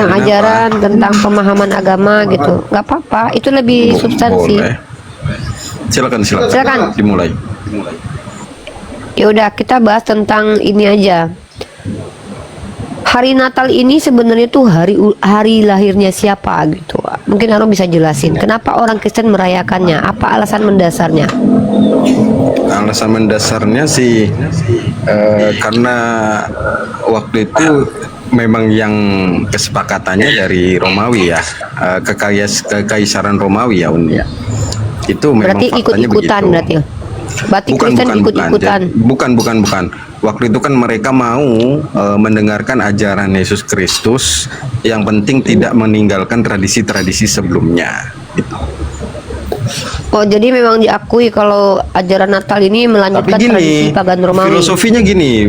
Tentang ajaran, tentang pemahaman agama gitu. Nggak apa-apa, itu lebih substansi. Boleh. Silakan. Silakan. Dimulai. Ya udah, kita bahas tentang ini aja. Hari Natal ini sebenarnya tuh hari lahirnya siapa gitu. Mungkin Aro bisa jelasin kenapa orang Kristen merayakannya, apa alasan mendasarnya? Alasan mendasarnya sih karena waktu itu memang yang kesepakatannya dari Romawi ya, kekaisaran Romawi ya Uni. Itu memang Berarti faktanya ikut-ikutan begitu. berarti. Berarti Kristen ikut-ikutan. Bukan. Waktu itu kan mereka mau mendengarkan ajaran Yesus Kristus. Yang penting tidak meninggalkan tradisi-tradisi sebelumnya. Gitu. Oh, jadi memang diakui kalau ajaran Natal ini melanjutkan Tapi gini, tradisi pagan Romawi. filosofinya gini,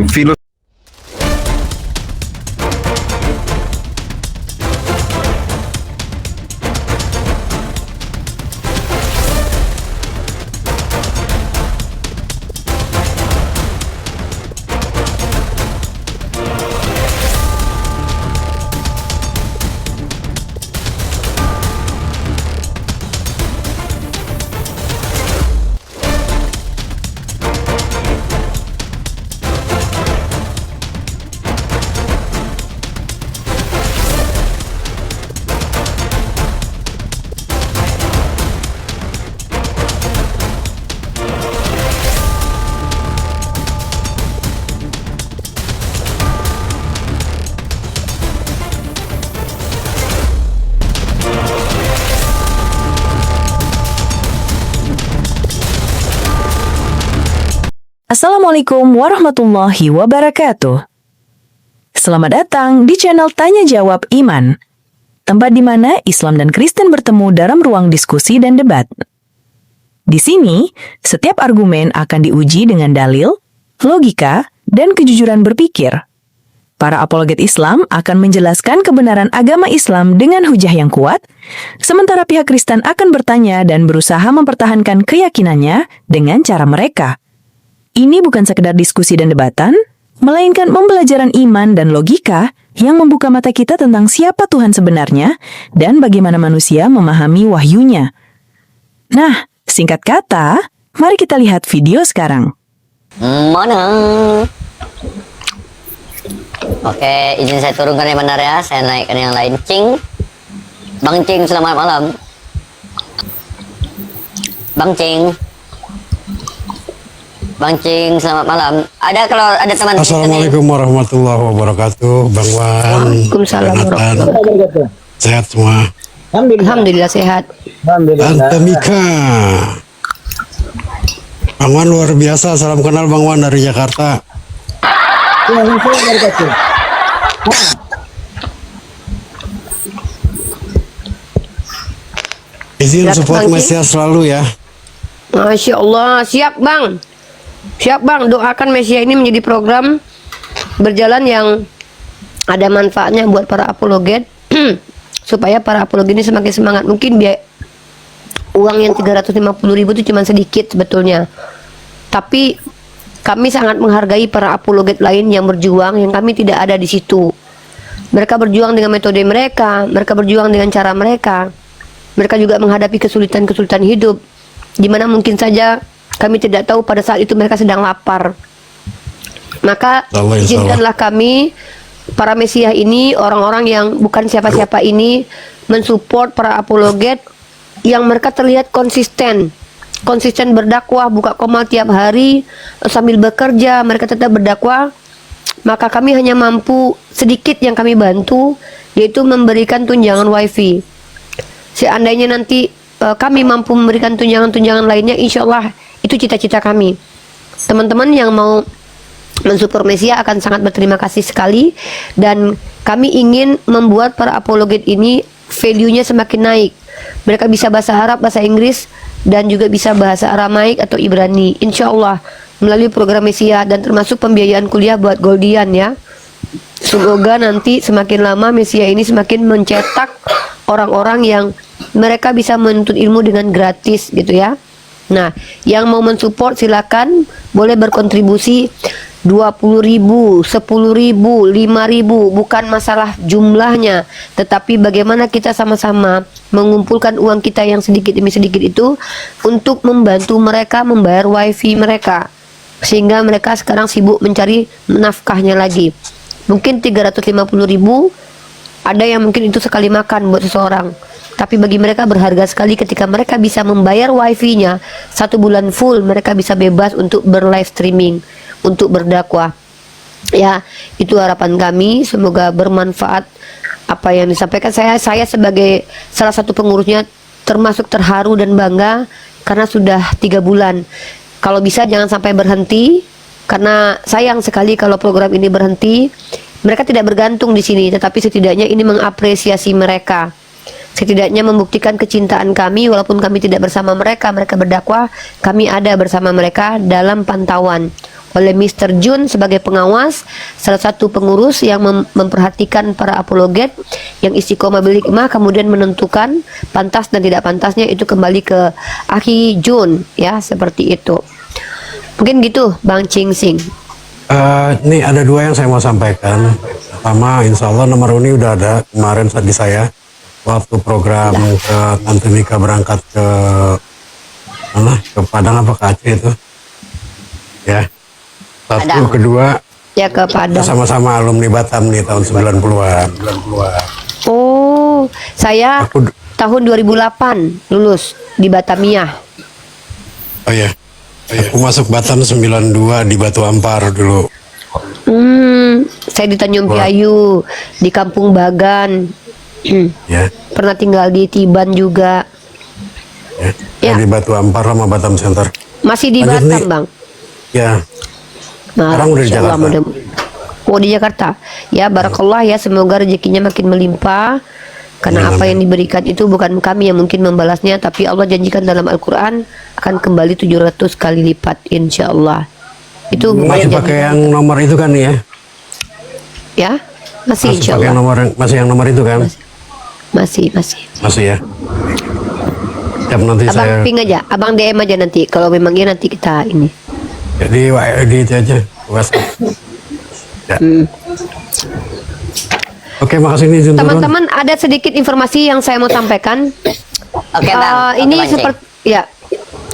Assalamualaikum warahmatullahi wabarakatuh. Selamat datang di channel Tanya Jawab Iman, tempat di mana Islam dan Kristen bertemu dalam ruang diskusi dan debat. Di sini, setiap argumen akan diuji dengan dalil, logika, dan kejujuran berpikir. Para apologet Islam akan menjelaskan kebenaran agama Islam dengan hujah yang kuat, sementara pihak Kristen akan bertanya dan berusaha mempertahankan keyakinannya dengan cara mereka. Ini bukan sekedar diskusi dan debatan, melainkan pembelajaran iman dan logika yang membuka mata kita tentang siapa Tuhan sebenarnya dan bagaimana manusia memahami wahyunya. Nah, singkat kata, mari kita lihat video sekarang. Mana? Oke, izin saya turunkan yang benar ya. Saya naikkan yang lain. Cing. Bang Cing, selamat malam. Bang Cing. Bang Cing, selamat malam. Ada kalau ada teman. Assalamualaikum warahmatullahi wabarakatuh, Bang Wan. Waalaikumsalam warahmatullahi wabarakatuh. Sehat semua. Alhamdulillah sehat. Tante Mika. Bang Wan luar biasa. Salam kenal Bang Wan dari Jakarta. Izin Siap, support Bang Cing. Mesias selalu ya. Masya Allah, siap Bang. Siap Bang, doakan Mesia ini menjadi program berjalan yang ada manfaatnya buat para apologet supaya para apologet ini semakin semangat. Mungkin uang yang 350.000 itu cuma sedikit sebetulnya, tapi kami sangat menghargai para apologet lain yang berjuang, yang kami tidak ada di situ. Mereka berjuang dengan metode mereka berjuang dengan cara mereka juga menghadapi kesulitan-kesulitan hidup, di mana mungkin saja kami tidak tahu pada saat itu mereka sedang lapar. Maka izinkanlah kami, para Mesiah ini, orang-orang yang bukan siapa-siapa ini, mensupport para apologet yang mereka terlihat konsisten berdakwah, buka komal tiap hari, sambil bekerja, mereka tetap berdakwah. Maka kami hanya mampu sedikit yang kami bantu, yaitu memberikan tunjangan wifi. Seandainya nanti kami mampu memberikan tunjangan-tunjangan lainnya, insya Allah itu cita-cita kami. Teman-teman yang mau mensupport Mesia akan sangat berterima kasih sekali, dan kami ingin membuat para apologet ini value-nya semakin naik. Mereka bisa bahasa Arab, bahasa Inggris, dan juga bisa bahasa Aramaik atau Ibrani, insya Allah melalui program Mesia, dan termasuk pembiayaan kuliah buat Goldian ya. Semoga nanti semakin lama Mesia ini semakin mencetak orang-orang yang mereka bisa menuntut ilmu dengan gratis gitu ya. Nah, yang mau mensupport silakan boleh berkontribusi. 20.000, 10.000, 5.000, bukan masalah jumlahnya, tetapi bagaimana kita sama-sama mengumpulkan uang kita yang sedikit demi sedikit itu untuk membantu mereka membayar wifi mereka, sehingga mereka sekarang sibuk mencari nafkahnya lagi. Mungkin 350.000, ada yang mungkin itu sekali makan buat seseorang, tapi bagi mereka berharga sekali ketika mereka bisa membayar wifi-nya 1 bulan full. Mereka bisa bebas untuk berlive streaming, untuk berdakwah. Ya, itu harapan kami, semoga bermanfaat apa yang disampaikan. Saya sebagai salah satu pengurusnya termasuk terharu dan bangga karena sudah 3 bulan. Kalau bisa jangan sampai berhenti, karena sayang sekali kalau program ini berhenti. Mereka tidak bergantung di sini, tetapi setidaknya ini mengapresiasi mereka. Setidaknya membuktikan kecintaan kami, walaupun kami tidak bersama mereka, mereka berdakwah, kami ada bersama mereka dalam pantauan oleh Mr. Jun sebagai pengawas, salah satu pengurus yang memperhatikan para apologet yang istiqomah bil hikmah, kemudian menentukan pantas dan tidak pantasnya itu kembali ke Akhi Jun, ya, seperti itu. Mungkin gitu, Bang Ching Sing. Ini ada 2 yang saya mau sampaikan. Pertama, insya Allah nomor ini udah ada kemarin saat di saya waktu program ke Tante Mika berangkat ke mana, ke Padang apa ke Aceh itu, ya. Satu, Padang. kedua, Ya, ke Padang. sama-sama alumni Batam nih tahun 90-an. Oh, saya Aku tahun 2008 lulus di Batamiah. Oh ya, aku masuk Batam 92 di Batu Ampar dulu. Saya di Tanjung Wah. Piayu, di Kampung Bagan. Ya, Pernah tinggal di Tiban juga. ya. Ya. Di Batu Ampar sama Batam Center. Masih di Lanjut Batam, nih. Bang. Ya, sekarang udah di Masya Allah, Jakarta. Oh, di Jakarta. Ya, barakallah ya, semoga rezekinya makin melimpah. Karena Amin, apa amin. yang diberikan itu bukan kami yang mungkin membalasnya, tapi Allah janjikan dalam Al-Quran akan kembali 700 kali lipat, insya Allah. Itu Masih janji- pakai yang nomor itu kan ya? ya, masih Masih insya pakai Allah. masih yang nomor itu kan? Masih. Masih ya. Siap, nanti Abang saya ping aja, abang DM aja nanti. Kalau memang iya nanti kita ini. jadi di itu aja WhatsApp. Ya. Oke, makasih nih Jun Turun. Teman-teman, ada sedikit informasi yang saya mau sampaikan. Oke, Bang. Ini Oke, Bang Cing. seperti ya.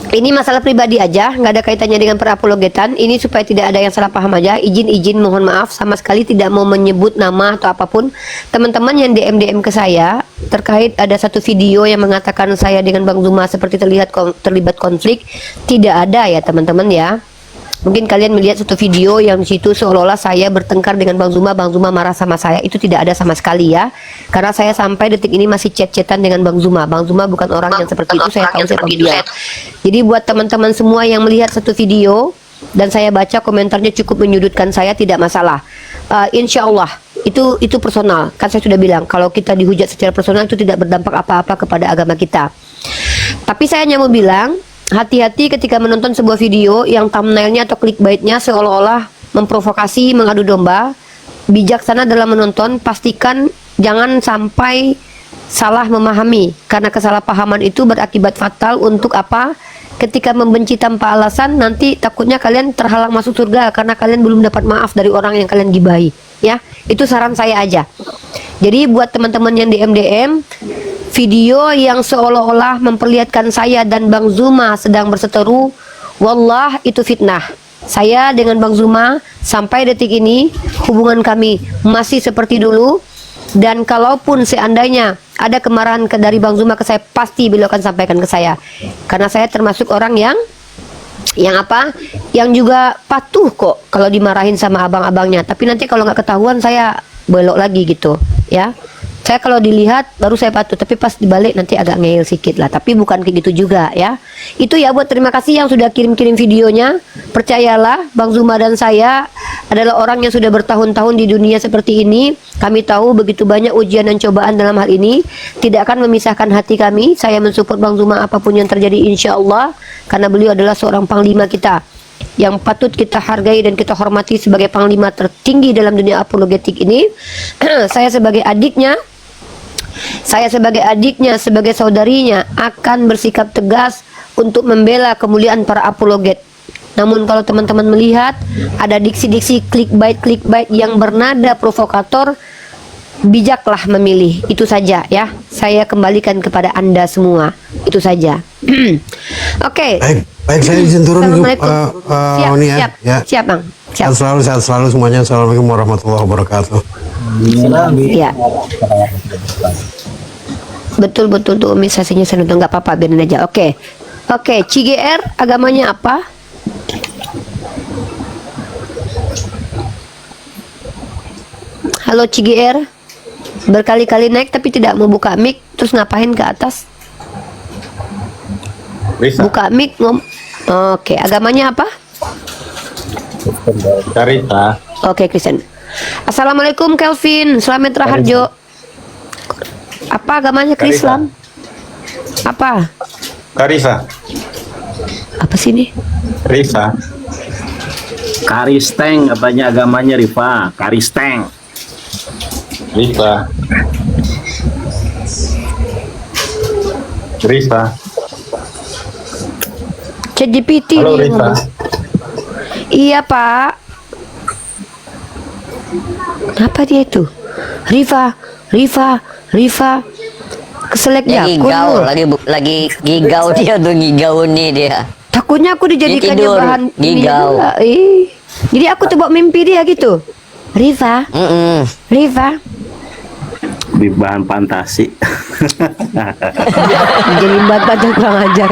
Ini masalah pribadi aja, nggak ada kaitannya dengan perapologetan. Ini supaya tidak ada yang salah paham aja. Izin mohon maaf, sama sekali tidak mau menyebut nama atau apapun. Teman-teman yang DM ke saya terkait ada satu video yang mengatakan saya dengan Bang Zuma seperti terlibat konflik. Tidak ada ya teman-teman ya. Mungkin kalian melihat satu video yang di situ seolah-olah saya bertengkar dengan Bang Zuma marah sama saya. Itu tidak ada sama sekali ya. Karena saya sampai detik ini masih chat-chatan dengan Bang Zuma. Bang Zuma bukan orang yang seperti itu, saya tahu siapa beliau. Jadi buat teman-teman semua yang melihat satu video dan saya baca komentarnya cukup menyudutkan saya, tidak masalah. Insya Allah itu personal. Kan saya sudah bilang kalau kita dihujat secara personal itu tidak berdampak apa-apa kepada agama kita. Tapi saya hanya mau bilang, hati-hati ketika menonton sebuah video yang thumbnailnya atau clickbaitnya seolah-olah memprovokasi, mengadu domba. Bijaksana dalam menonton, pastikan jangan sampai salah memahami, karena kesalahpahaman itu berakibat fatal. Untuk apa? Ketika membenci tanpa alasan, nanti takutnya kalian terhalang masuk surga karena kalian belum dapat maaf dari orang yang kalian gibahi. Ya, itu saran saya aja. Jadi buat teman-teman yang di MDM, video yang seolah-olah memperlihatkan saya dan Bang Zuma sedang berseteru, wallah itu fitnah. Saya dengan Bang Zuma sampai detik ini hubungan kami masih seperti dulu. Dan kalaupun seandainya ada kemarahan dari Bang Zuma ke saya, pasti beliau akan sampaikan ke saya. Karena saya termasuk orang yang apa? Yang juga patuh kok kalau dimarahin sama abang-abangnya. Tapi nanti kalau nggak ketahuan saya belok lagi gitu, ya. Saya kalau dilihat baru saya patuh, tapi pas dibalik nanti agak ngeyel sedikit lah. Tapi bukan kayak gitu juga ya. Itu ya buat terima kasih yang sudah kirim-kirim videonya. Percayalah, Bang Zuma dan saya adalah orang yang sudah bertahun-tahun di dunia seperti ini. Kami tahu begitu banyak ujian dan cobaan dalam hal ini. Tidak akan memisahkan hati kami. Saya mensupport Bang Zuma apapun yang terjadi insya Allah. Karena beliau adalah seorang panglima kita yang patut kita hargai dan kita hormati sebagai panglima tertinggi dalam dunia apologetik ini. Saya sebagai adiknya, sebagai saudarinya akan bersikap tegas untuk membela kemuliaan para apologet. Namun kalau teman-teman melihat ada diksi-diksi clickbait yang bernada provokator, bijaklah memilih. Itu saja ya. Saya kembalikan kepada Anda semua. Itu saja. Oke. Baik, saya izin turun Assalamualaikum. Siap, Oni ya. siap, Ya. siap Bang. Siap. Sehat selalu semuanya. Assalamualaikum warahmatullahi wabarakatuh. Ya. Betul tuh Umi, sasinya senutun, nggak apa-apa, biarin aja. Oke. CGR agamanya apa? Halo CGR. Berkali-kali naik tapi tidak mau buka mic, terus ngapain ke atas? Bisa. Buka mic Oke, agamanya apa? Carita. Oke, Kristen. Assalamualaikum Kelvin, selamat Raharjo. Apa agamanya Islam? Apa? Karisa. Apa sih ini? Risa. Karisteng katanya agamanya Rifa. Karisteng. Risa. Risa. ChatGPT Halo nih Risa. ngomong. Iya Pak. Apa dia itu? Rifa. Keselek Ya jakun gigau, lu. lagi gigau dia tuh, gigau nih dia. Takutnya aku dijadikannya Dia tidur, bahan ini gigau. juga. Jadi aku tebak mimpi dia gitu. Rifa. Di bahan fantasi. Dijadiin bahan fantasi, kurang ajar.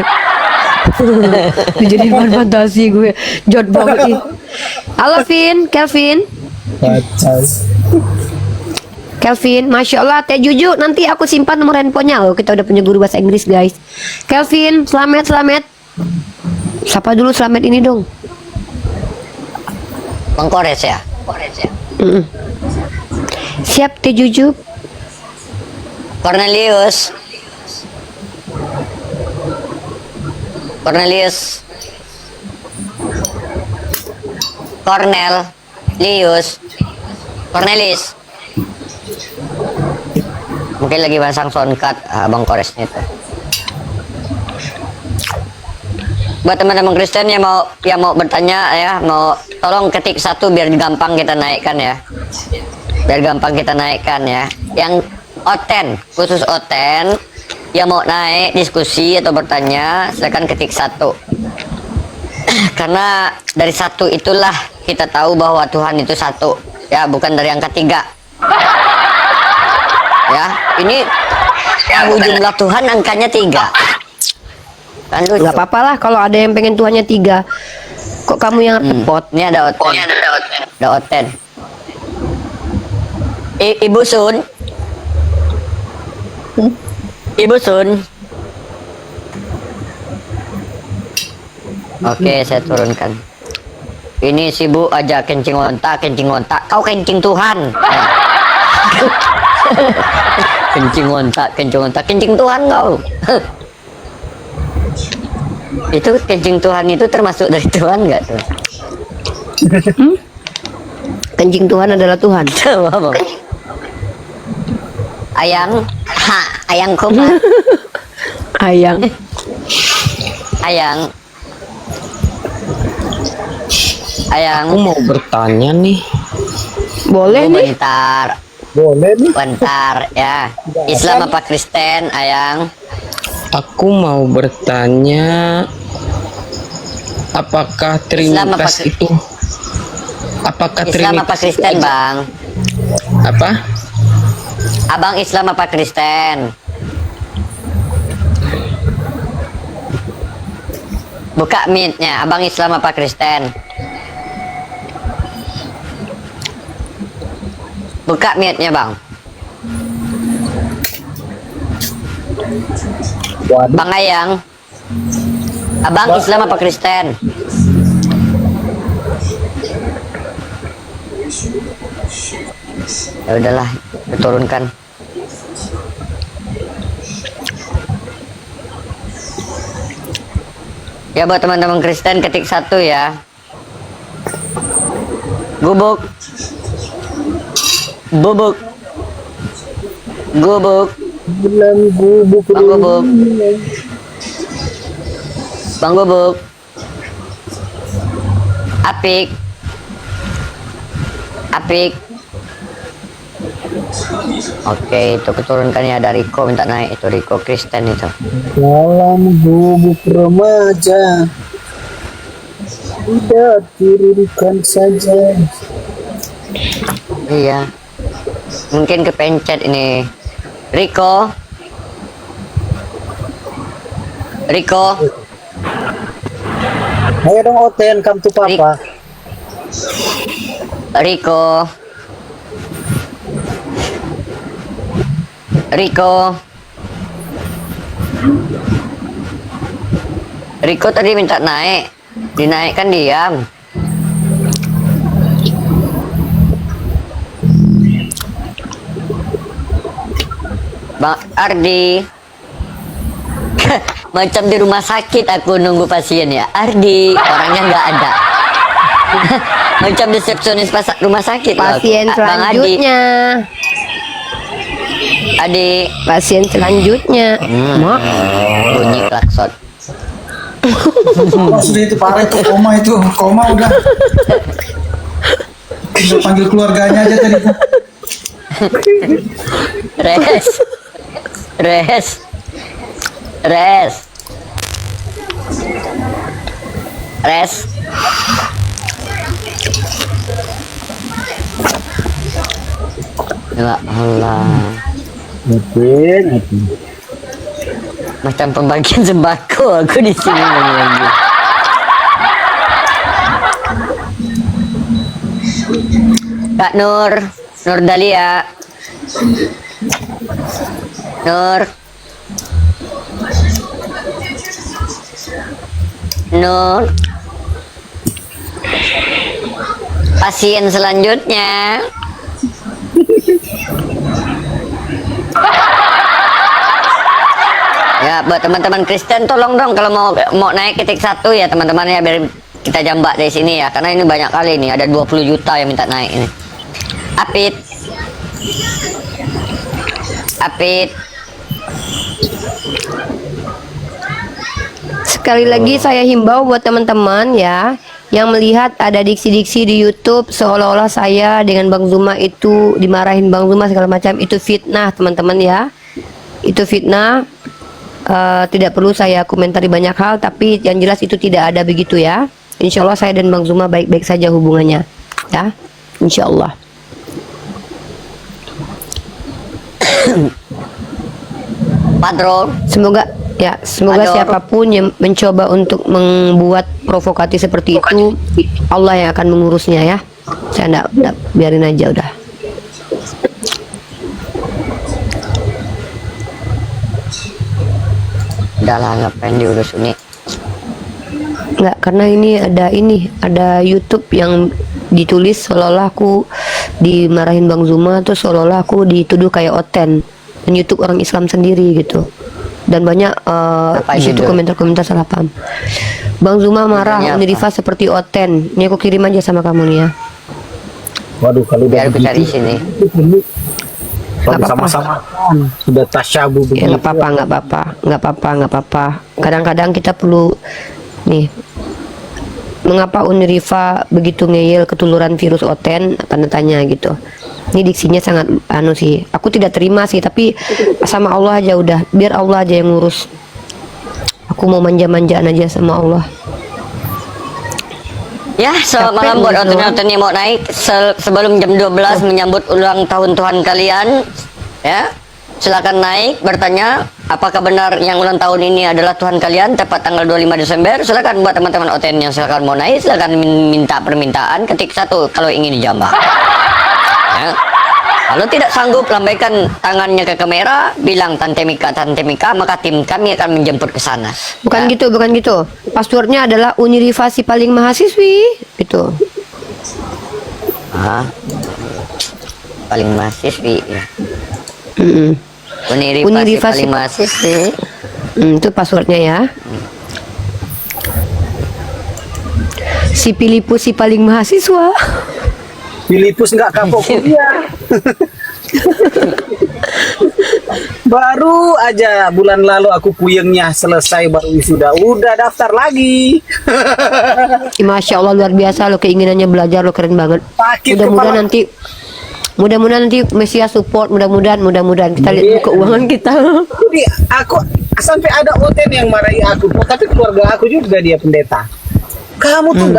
Dijadiin bahan fantasi gue. Jod banget nih. Halo Kelvin, Masya Allah, Teh Juju, nanti aku simpan nomor handphonenya loh. Kita udah punya guru bahasa Inggris guys. Kelvin, selamat. Siapa dulu selamat ini dong? Bang Kores ya? Siap Teh Juju. Cornelius. Cornelis. Mungkin lagi pasang soundcard Abang Koresnya itu. Buat teman-teman Kristen yang mau bertanya ya, mau tolong ketik 1 biar gampang kita naikkan ya. Yang oten, khusus oten yang mau naik diskusi atau bertanya, silakan ketik 1. Karena dari 1 itulah kita tahu bahwa Tuhan itu 1 ya, bukan dari angka 3. Ya, ini tahu jumlah Tuhan angkanya 3. Kan lucu. Gak apa-apa lah kalau ada yang pengen Tuhannya 3. Kok kamu yang repot? Ini ada oten. Ibu Sun. Oke, saya turunkan. Ini si Bu aja kencing ontak. Kau kencing Tuhan. Kencing ontak. Kencing Tuhan kau. Itu kencing Tuhan itu termasuk dari Tuhan nggak tuh? Kencing Tuhan adalah Tuhan. Ayang koma. Ayang. Aku mau bertanya nih. Boleh nih. Bentar ya. Islam apa Kristen, Ayang? Aku mau bertanya, apakah Islam apa Trinitas itu? Apakah Islam apa Trinitas Kristen, itu Bang? apa? Abang Islam apa Kristen? Buka mic-nya. Abang Islam apa Kristen? Buka mic-nya, Bang. Bang Ayang. Abang Islam apa Kristen? Ya udahlah, diturunkan. Ya buat teman-teman Kristen ketik 1 ya. Gubuk. Bang Gubuk. Apik. Apik. Oke, itu keturunkan ya dari Riko minta naik itu Riko Kristen itu. Dalam gubuk remaja tidak dirikan saja. Iya. Mungkin kepencet ini. Riko. Riko. Ayo dong Oten, come to papa. Riko. Riko. Riko tadi minta naik. Dinaikkan diam. Bang Ardi. Macam di rumah sakit aku nunggu pasien ya. Ardi, orangnya nggak ada. Macam resepsionis rumah sakit loh. Pasien Bang Ardi. selanjutnya. Adik. Pasien selanjutnya. Mak. Bunyi klakson. Sudah itu parah itu koma udah. Bisa panggil keluarganya aja tadi. Res. Res. Res. Res. Ya Allah. Oten. Macam pembagian sembako aku di sini lagi. Kak Nur, Nur Dalia. Nur. Nur. Pasien selanjutnya. Ya, buat teman-teman Kristen tolong dong kalau mau naik ketik 1 ya teman-teman ya, biar kita jambak dari sini ya, karena ini banyak kali nih, ada 20 juta yang minta naik ini. Apit. Apit. Sekali lagi saya himbau buat teman-teman ya yang melihat ada diksi-diksi di YouTube seolah-olah saya dengan Bang Zuma itu dimarahin Bang Zuma segala macam, itu fitnah teman-teman ya. Itu fitnah. Tidak perlu saya komentari banyak hal, tapi yang jelas itu tidak ada begitu ya. Insya Allah saya dan Bang Zuma baik-baik saja hubungannya ya, Insya Allah. Padro. Semoga Ador. siapapun yang mencoba untuk membuat provokatif seperti itu, Allah yang akan mengurusnya ya. Saya enggak biarin aja udah. Udah lah, ngapain diurus ini. Enggak, karena ini ada YouTube yang ditulis seolah-olah aku dimarahin Bang Zuma, terus seolah-olah aku dituduh kayak Oten. Dan YouTube orang Islam sendiri gitu. Dan banyak di situ itu? komentar-komentar salah paham. Bang Zuma marah, Judulnya Uni Rifa seperti Oten. Ini aku kirim aja sama kamu nih ya. Waduh, kalau Biar udah aku cari sini. Nggak apa-apa. sama-sama sudah tasyabu Ya, begitu. nggak apa-apa. Kadang-kadang kita perlu nih. Mengapa Unirifa begitu ngeyel ketuluran virus Oten? Tanda tanya gitu. Ini diksinya sangat sih. Aku tidak terima sih, tapi sama Allah aja udah. Biar Allah aja yang ngurus. Aku mau manja-manjaan aja sama Allah. Ya, selamat Capek malam buat ngurus doang. oten-oten yang mau naik sebelum jam 12 menyambut ulang tahun Tuhan kalian. Ya, silakan naik bertanya apakah benar yang ulang tahun ini adalah Tuhan kalian tepat tanggal 25 Desember. Silakan buat teman-teman oten yang silakan mau naik, silakan minta permintaan ketik 1 kalau ingin dijambak. Ya. Kalau tidak sanggup lambaikan tangannya ke kamera, bilang Tante Mika, maka tim kami akan menjemput ke sana. Bukan Ya. bukan gitu. Passwordnya adalah Unirifa si paling mahasiswi. Gitu. Ah. Paling mahasiswi ya. Mm-mm. Unirifa paling mahasiswi. Itu passwordnya ya. Si Filipus si paling mahasiswa. Filipus nggak kapok kuliah. Baru aja bulan lalu aku puyengnya selesai baru wisuda, udah daftar lagi. Masya Allah, luar biasa lo keinginannya belajar, lo keren banget. Sakit Mudah-mudahan kepala. nanti Mesia support, mudah-mudahan kita lihat dulu keuangan kita. Jadi aku sampai ada OTN yang marahi aku, tapi keluarga aku juga dia pendeta. Kamu tuh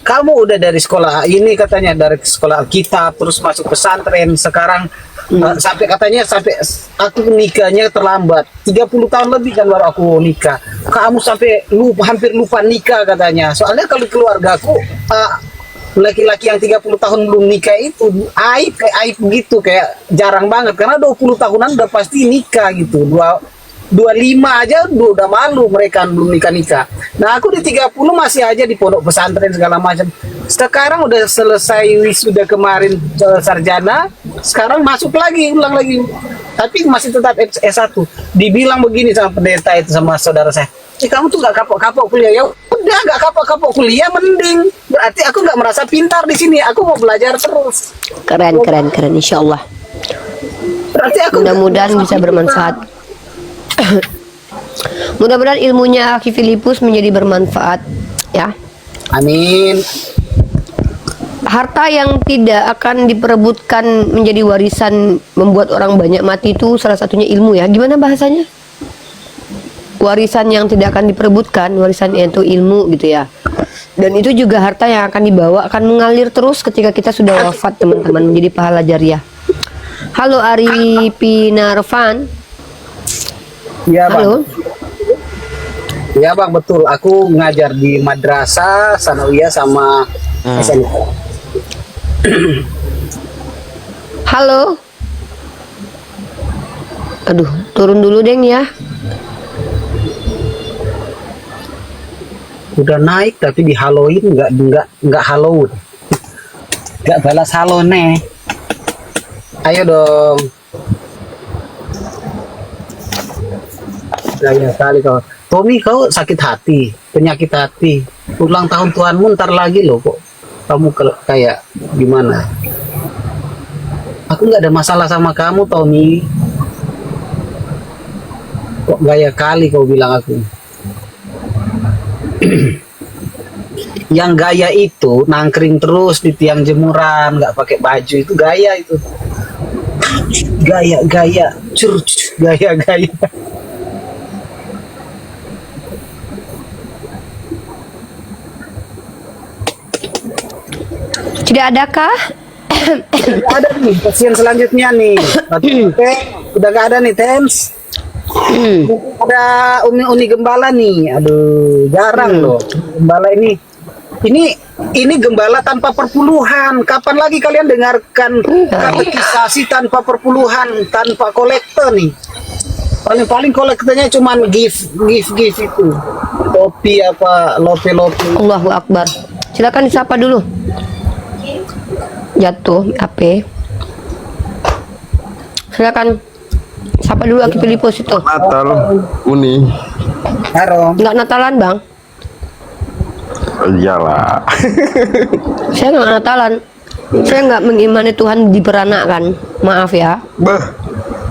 kamu udah dari sekolah ini katanya dari sekolah kita terus masuk pesantren sekarang sampai katanya sampai aku nikahnya terlambat 30 tahun lebih kan baru aku nikah. Kamu sampai hampir lupa nikah katanya. Soalnya kalau keluargaku laki-laki yang 30 tahun belum nikah itu aib gitu kayak jarang banget karena 20 tahunan udah pasti nikah gitu. 25 aja udah malu mereka belum nikah. Nah aku di 30 masih aja di pondok pesantren segala macam. Sekarang udah selesai wisuda kemarin sarjana, sekarang masuk lagi ulang lagi. Tapi masih tetap S1. Dibilang begini sama pendeta itu sama saudara saya. Kamu tuh gak kapok-kapok kuliah. Ya udah gak kapok-kapok kuliah mending. Berarti aku gak merasa pintar di sini. Aku mau belajar terus. Keren, insya Allah. Berarti aku Mudah-mudahan bisa bermanfaat. Mudah-mudahan ilmunya Aki Filipus menjadi bermanfaat ya. Amin. Harta yang tidak akan diperebutkan menjadi warisan membuat orang banyak mati itu salah satunya ilmu ya. Gimana bahasanya? Warisan yang tidak akan diperebutkan, warisan itu ilmu gitu ya. Dan itu juga harta yang akan dibawa akan mengalir terus ketika kita sudah wafat teman-teman, menjadi pahala jariah. Halo Ari Pinarvan. Iya bang. Halo. Iya bang, betul. Aku ngajar di madrasah, sanawiyah sama SMK. Halo. Aduh, turun dulu deng ya. Udah naik tapi di haloin nggak haloin. Nggak balas halo nih. Ayo dong. Gaya kali kau. Tommy, kau sakit hati, penyakit hati. Ulang tahun Tuhanmu ntar lagi loh kok. Kamu kayak gimana? Aku nggak ada masalah sama kamu, Tommy. Kok gaya kali kau bilang aku. Yang gaya itu nangkring terus di tiang jemuran, nggak pakai baju, itu gaya itu. Gaya, gaya. Tidak adakah? Ada nih pasien selanjutnya nih. Udah gak ada nih Tens. Ada Uni Gembala nih. Aduh, jarang loh Gembala ini. Ini Gembala tanpa perpuluhan. Kapan lagi kalian dengarkan katekisasi tanpa perpuluhan, tanpa kolektor nih? Paling kolektornya cuman gift itu. Topi apa, lope. Allahu Akbar. Silakan disapa dulu. Jatuh HP. Silakan sapa dulu Aki Filipus itu. Natal Uni. Halo. Enggak Natalan, Bang. Iyalah. Saya enggak Natalan. Saya enggak mengimani Tuhan diperanakkan. Maaf ya. Bah,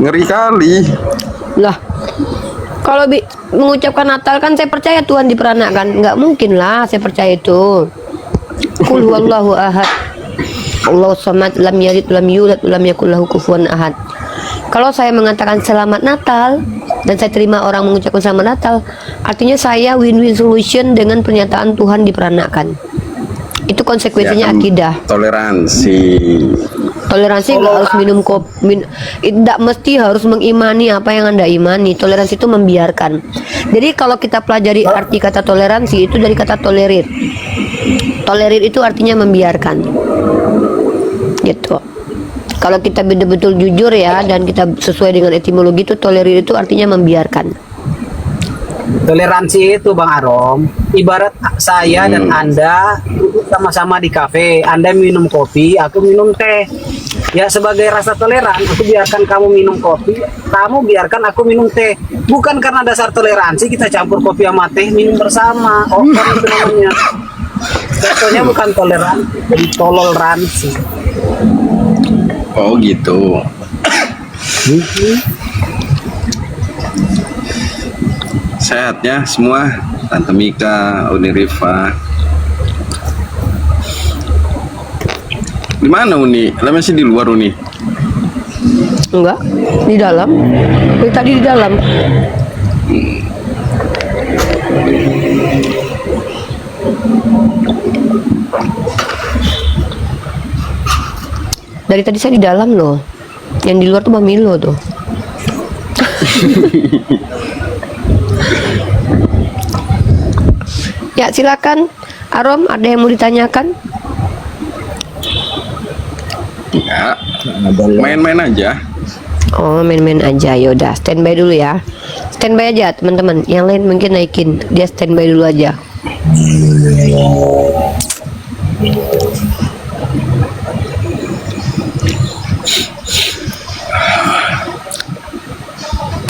ngeri kali. Lah. Kalau mengucapkan Natal kan saya percaya Tuhan diperanakkan. Enggak mungkin lah saya percaya itu. Qul huwallahu ahad. Allahu samad, lam yalid lam yulad lam yakul lahu kufuwan ahad. Kalau saya mengatakan selamat Natal dan saya terima orang mengucapkan selamat Natal, artinya saya win-win solution dengan pernyataan Tuhan diperanakkan. Itu konsekuensinya akidah. Toleransi Nggak harus minum kopi, tidak mesti harus mengimani apa yang Anda imani. Toleransi itu membiarkan. Jadi kalau kita pelajari arti kata toleransi itu dari kata tolerir. Tolerir itu artinya membiarkan. Gitu. Kalau kita betul-betul jujur ya dan kita sesuai dengan etimologi itu, tolerir itu artinya membiarkan. Toleransi itu Bang Arom, ibarat saya dan Anda sama-sama di kafe, Anda minum kopi, aku minum teh. Ya sebagai rasa toleran, aku biarkan kamu minum kopi, kamu biarkan aku minum teh. Bukan karena dasar toleransi kita campur kopi sama teh minum bersama. Oh, kan itu namanya. Contohnya bukan toleransi. Oh gitu. sehat ya semua, Tante Mika, Uni Rifa. Di mana Uni? Lah masih di luar Uni? Enggak, di dalam. Dari tadi di dalam. Dari tadi saya di dalam loh. Yang di luar tuh Mami lo tuh. Ya silakan Arom, ada yang mau ditanyakan? Ya, main-main aja. Oh main-main aja, yaudah standby dulu ya. Standby aja teman-teman. Yang lain mungkin naikin, dia standby dulu aja.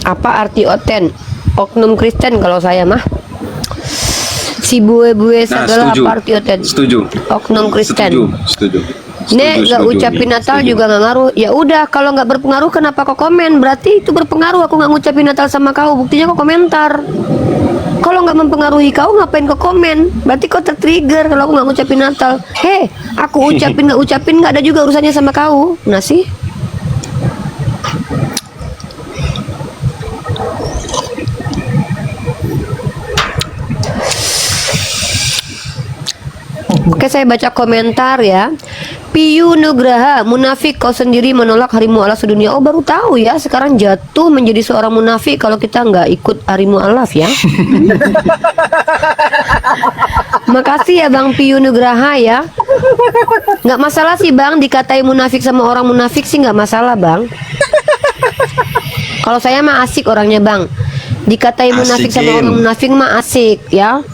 Apa arti oten? Oknum Kristen kalau saya mah. Si bue-bue segala setuju. apa arti oten? Setuju. Oknum Kristen. Setuju. Nek nggak ucapin Natal juga nggak ngaruh. Ya udah, kalau nggak berpengaruh kenapa kau komen? Berarti itu berpengaruh. Aku nggak ngucapin Natal sama kau. Buktinya kau komentar. Kalau nggak mempengaruhi kau, ngapain kau komen? Berarti kau tertrigger kalau aku nggak ngucapin Natal. Heh, aku ucapin nggak ada juga urusannya sama kau. Nah sih. Oke, saya baca komentar ya. Piyu Nugraha, munafik kau sendiri menolak hari mu'alaf sedunia. Oh baru tahu ya, sekarang jatuh menjadi seorang munafik kalau kita nggak ikut hari mu'alaf ya. Makasih ya Bang Piyu Nugraha ya. Nggak masalah sih Bang, dikatai munafik sama orang munafik sih nggak masalah Bang. Kalau saya mah asik orangnya Bang. Dikatai munafik sama orang munafik mah asik ya.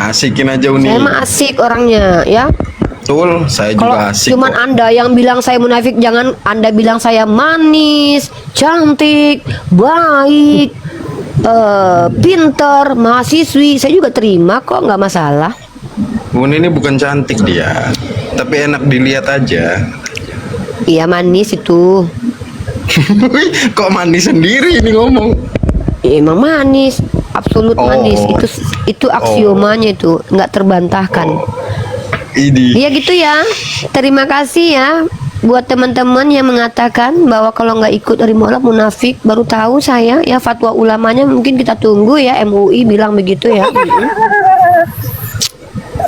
Asikin aja Uni. Saya mah asik orangnya ya. Betul, saya Kalau juga asik. cuman kok. Anda yang bilang saya munafik, jangan Anda bilang saya manis, cantik, baik, pinter, mahasiswi. Saya juga terima kok, nggak masalah. Uni ini bukan cantik dia, tapi enak dilihat aja. Iya manis itu. Kok manis sendiri ini ngomong? Ya, emang manis, absolut manis. Itu aksiomanya itu, nggak terbantahkan. Ini. Iya gitu ya. Terima kasih ya buat teman-teman yang mengatakan bahwa kalau nggak ikut hari mu'alaf munafik. Baru tahu saya ya, fatwa ulamanya mungkin kita tunggu ya, MUI bilang begitu ya.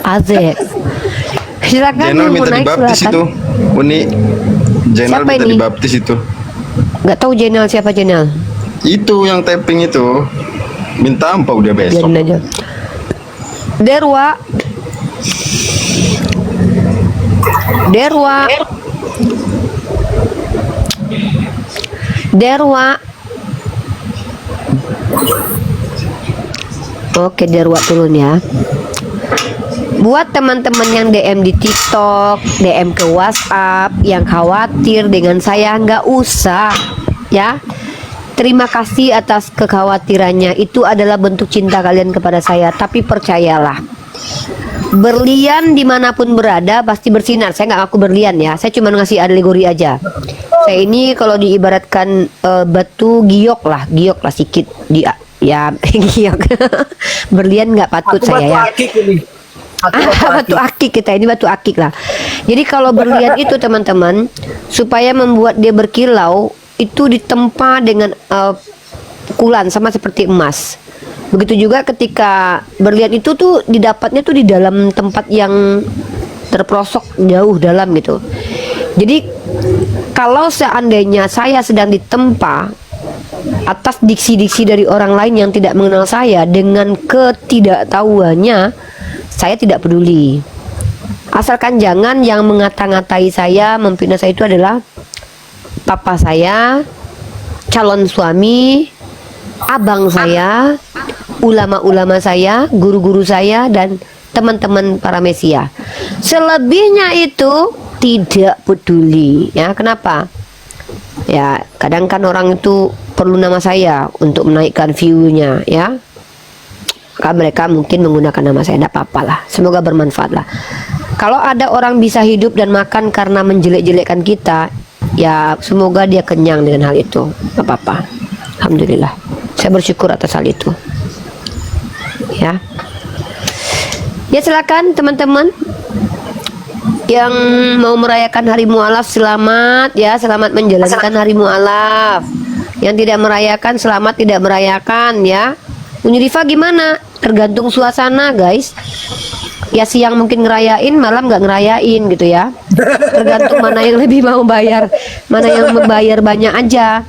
Azek. Silakan Jenal yang mau minta naik dibaptis silakan. itu. Uni. Jenal Siapa minta ini? dibaptis itu. Nggak tahu Jenal siapa Jenal. Itu yang tapping itu. Minta apa udah besok. Biarin aja. Derwa. Oke, Derwa turun ya. Buat teman-teman yang DM di TikTok, DM ke WhatsApp, yang khawatir dengan saya, nggak usah ya. Terima kasih atas kekhawatirannya. Itu adalah bentuk cinta kalian kepada saya. Tapi percayalah, berlian dimanapun berada pasti bersinar. Saya nggak ngaku berlian ya. Saya cuma ngasih alegori aja. Saya ini kalau diibaratkan batu giok lah sedikit dia ya giok. Berlian nggak patut saya ya. Batu akik kita ini batu akik lah. Jadi kalau berlian itu teman-teman, supaya membuat dia berkilau, itu ditempa dengan pukulan sama seperti emas. Begitu juga ketika berlian itu tuh didapatnya tuh di dalam tempat yang terprosok jauh dalam gitu. Jadi kalau seandainya saya sedang ditempa atas diksi-diksi dari orang lain yang tidak mengenal saya dengan ketidaktahuannya, saya tidak peduli. Asalkan jangan yang mengata-ngatai saya, memfitnah saya itu adalah papa saya, calon suami, abang saya, ulama-ulama saya, guru-guru saya, dan teman-teman para mesia. Selebihnya itu tidak peduli ya. Kenapa? Ya kadang kan orang itu perlu nama saya untuk menaikkan view-nya ya. Maka mereka mungkin menggunakan nama saya, tidak apa-apa lah. Semoga bermanfaat lah. Kalau ada orang bisa hidup dan makan karena menjelek-jelekkan kita, ya semoga dia kenyang dengan hal itu. Gak apa-apa. Alhamdulillah. Saya bersyukur atas hal itu. ya. Ya silakan teman-teman yang mau merayakan hari mualaf, selamat ya, selamat menjalankan hari mualaf. Yang tidak merayakan, selamat tidak merayakan ya. Uni Rifa gimana? Tergantung suasana guys. Ya siang mungkin ngerayain, malam nggak ngerayain gitu ya. Tergantung mana yang lebih mau bayar, mana yang membayar banyak aja.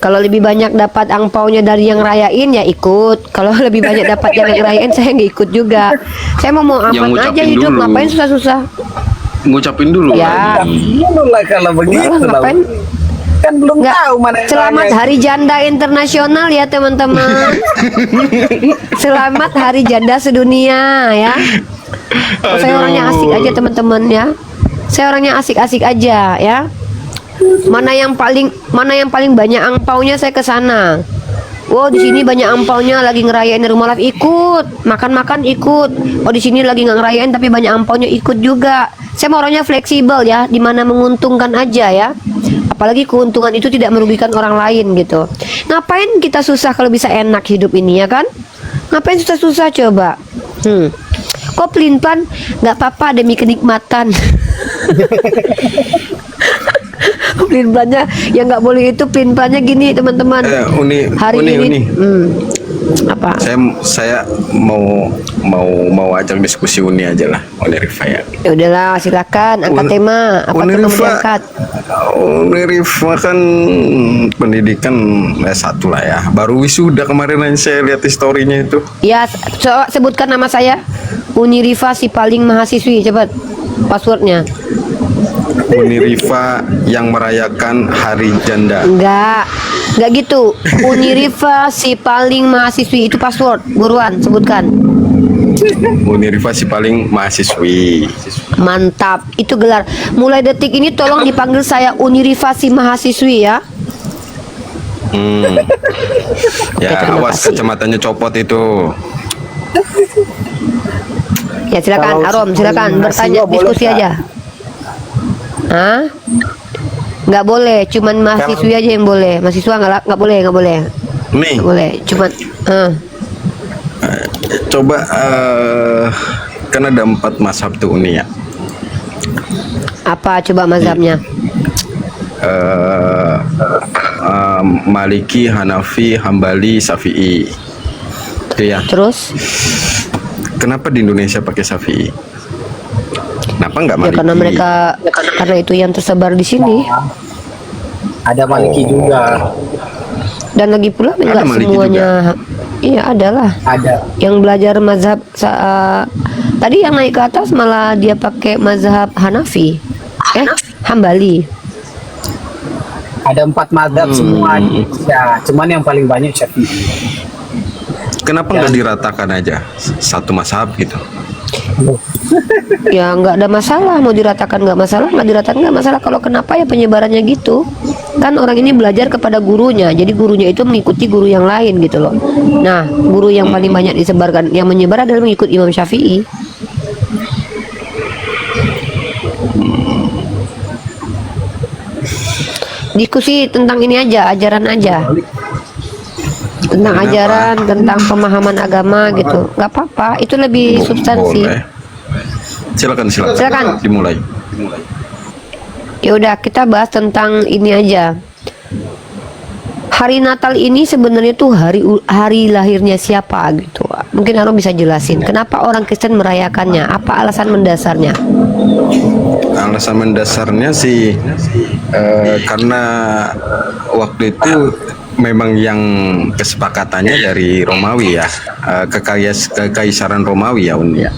Kalau lebih banyak dapat angpaunya dari yang rayain ya ikut. Kalau lebih banyak dapat yang ngerayain saya nggak ikut juga. Saya mau Yang aman aja ngucapin hidup, dulu. ngapain susah-susah. Ngucapin dulu Ya. lagi. Lah kalau begitu lah. Ngapain? Kan belum Nggak. tahu mana yang Selamat rayain. Hari Janda Internasional ya teman-teman. Selamat Hari Janda Sedunia ya. Saya orangnya asik aja teman-teman ya. Saya orangnya asik-asik aja ya. Mana yang paling banyak angpaunya saya ke sana. Oh di sini banyak angpaunya lagi ngerayain hari mualaf, ikut. Makan-makan ikut. Oh di sini lagi nggak ngerayain tapi banyak angpaunya, ikut juga. Saya mau orangnya fleksibel ya, dimana menguntungkan aja ya. Apalagi keuntungan itu tidak merugikan orang lain gitu. Ngapain kita susah kalau bisa enak hidup ini ya kan? Ngapain susah-susah coba? Kok pelin-pelan? Nggak apa-apa demi kenikmatan. Pelin-pelannya yang nggak boleh itu, pelin-pelannya gini teman-teman. Hari ini apa? Saya mau ajak diskusi Uni aja lah, Uni Rifa ya. Ya udahlah, silakan angkat tema. Apa Uni tema mau Rifa, diangkat? Uni Rifa kan pendidikan S1 lah ya. Baru wisuda kemarin aja saya lihat historinya itu. Ya, sebutkan nama saya. Uni Rifa si paling mahasiswi, cepat. Passwordnya. Uni Rifa yang merayakan Hari Janda. Enggak gitu. Uni Rifa si paling mahasiswi, itu password. Buruan, sebutkan. Uni Rifa si paling mahasiswi. Mantap, itu gelar. Mulai detik ini tolong dipanggil saya Uni Rifa si mahasiswi ya. Ya, terima awas kasih. kacamatanya copot itu. Ya silakan, Kalau Arom, silakan mahasiswa bertanya, boleh diskusi nggak? aja. Hah? Nggak boleh, cuman mahasiswi aja yang boleh. Mahasiswa nggak boleh. Nih, Nggak boleh, cuman coba kan ada 4 mazhab tuh Uni ya. apa coba mazhabnya? Maliki, Hanafi, Hambali, Syafi'i. Itu ya. Terus? Kenapa di Indonesia pakai Syafi'i? Kenapa nggak Ya Maliki? karena itu yang tersebar di sini. Ada Maliki juga. Dan lagi pula enggak Maliki semuanya. Iya, adalah. Ada. Yang belajar mazhab tadi yang naik ke atas malah dia pakai mazhab Hanafi. Hambali. Ada 4 mazhab semua. Ya, cuman yang paling banyak Syafi'i. Kenapa nggak diratakan aja satu mazhab gitu? Ya nggak ada masalah, mau diratakan nggak masalah, nggak diratakan nggak masalah. Kalau kenapa ya penyebarannya gitu, kan orang ini belajar kepada gurunya, jadi gurunya itu mengikuti guru yang lain gitu loh. Nah, guru yang paling banyak disebarkan, yang menyebar adalah mengikut Imam Syafi'i. Diskusi tentang ini aja, ajaran aja, tentang ajaran, tentang pemahaman agama gitu, nggak apa-apa, itu lebih substansi. Boleh. Silakan. Silakan. Dimulai. Ya udah, kita bahas tentang ini aja. Hari Natal ini sebenarnya tuh hari lahirnya siapa gitu. Mungkin Arom bisa jelasin kenapa orang Kristen merayakannya, apa alasan mendasarnya? Alasan mendasarnya sih karena waktu itu memang yang kesepakatannya dari Romawi ya, kekaisaran Romawi ya Uni ya.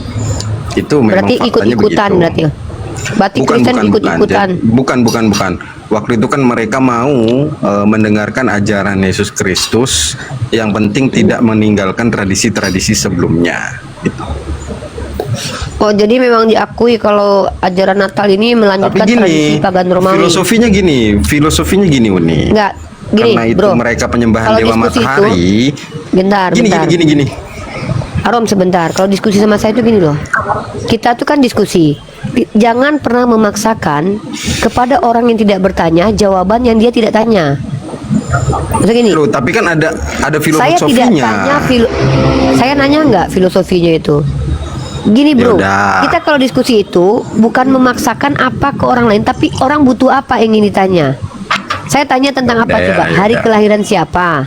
Itu memang Berarti faktanya ikut-ikutan begitu. berarti Kristen ikut-ikutan. Bukan. Waktu itu kan mereka mau mendengarkan ajaran Yesus Kristus, yang penting tidak meninggalkan tradisi-tradisi sebelumnya. Gitu. Oh, jadi memang diakui kalau ajaran Natal ini melanjutkan tradisi pagan Romawi. Filosofinya gini Uni. Enggak, gini, Karena itu bro. mereka penyembahan Kalau dewa diskusi matahari. bentar. Gini. Arom sebentar, kalau diskusi sama saya itu gini loh. Kita tuh kan diskusi. Jangan pernah memaksakan kepada orang yang tidak bertanya jawaban yang dia tidak tanya. Maksudnya gini, Loh, tapi kan ada saya tidak filosofinya. tanya saya nanya nggak filosofinya itu. Gini bro, Yaudah. kita kalau diskusi itu bukan memaksakan apa ke orang lain, tapi orang butuh apa yang ingin ditanya. Saya tanya tentang apa Yaudah, coba? yaudah. Hari kelahiran siapa?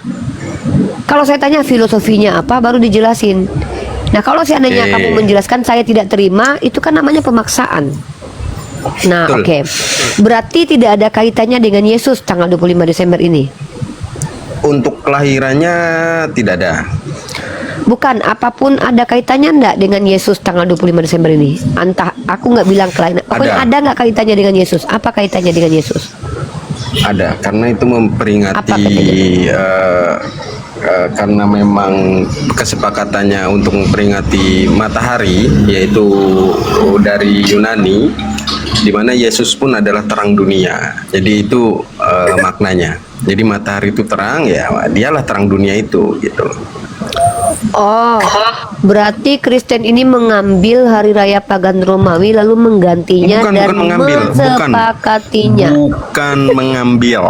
Kalau saya tanya filosofinya apa, baru dijelasin. Nah kalau seandainya Oke. kamu menjelaskan saya tidak terima, itu kan namanya pemaksaan. Nah Betul. oke, berarti tidak ada kaitannya dengan Yesus tanggal 25 Desember ini. Untuk kelahirannya tidak ada. Bukan, apapun ada kaitannya enggak dengan Yesus tanggal 25 Desember ini? Entah, aku nggak bilang kelahiran. Pokoknya Ada. ada nggak kaitannya dengan Yesus? Apa kaitannya dengan Yesus? Ada, karena itu Apa memperingati katanya? karena memang kesepakatannya untuk memperingati matahari, yaitu dari Yunani, di mana Yesus pun adalah terang dunia. Jadi itu maknanya. Jadi matahari itu terang, ya dialah terang dunia itu, gitu. Oh, berarti Kristen ini mengambil hari raya pagan Romawi lalu menggantinya Bukan, dan bukan mengambil, bukan. mensepakatinya. Bukan mengambil.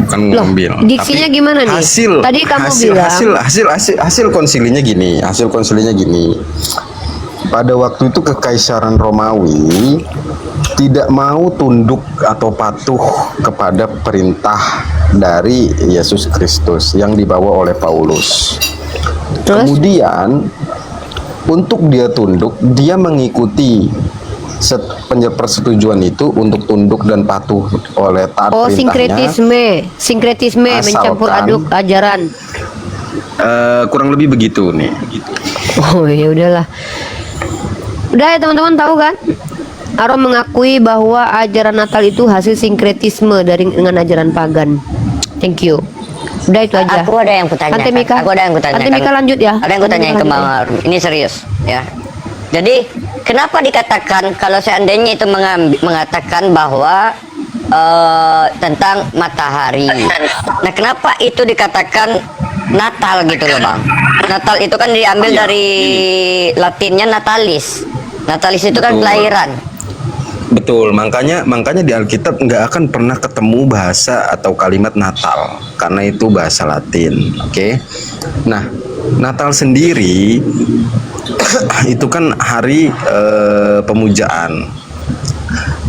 Bukan Loh, mengambil. diksinya Tapi gimana nih? Hasil, Tadi kamu hasil, bilang hasil konsilinya gini. Hasil konsilinya gini. Pada waktu itu Kekaisaran Romawi tidak mau tunduk atau patuh kepada perintah dari Yesus Kristus yang dibawa oleh Paulus. terus Kemudian untuk dia tunduk, dia mengikuti persetujuan itu untuk tunduk dan patuh oleh taat oh perintahnya. sinkretisme mencampur Asalkan- aduk ajaran. Kurang lebih begitu nih. Oh ya udahlah. Udah ya teman-teman tahu kan? Arom mengakui bahwa ajaran Natal itu hasil sinkretisme dengan ajaran pagan. Thank you. Udah itu aja. Aku ada yang kutanya. Tante Mika, Aku ada yang kutanya. Tante Mika lanjut ya. Ada yang Tante kutanya Mika ke lanjut Mama ya. Arum. Ini serius ya. Jadi kenapa dikatakan kalau seandainya itu mengatakan bahwa tentang matahari. Nah, kenapa itu dikatakan Natal gitu loh, Bang? Natal itu kan diambil dari Latinnya natalis. Natalis itu kan Betul. kelahiran. Betul, makanya di Alkitab nggak akan pernah ketemu bahasa atau kalimat Natal karena itu bahasa Latin, oke? Nah, Natal sendiri itu kan hari pemujaan,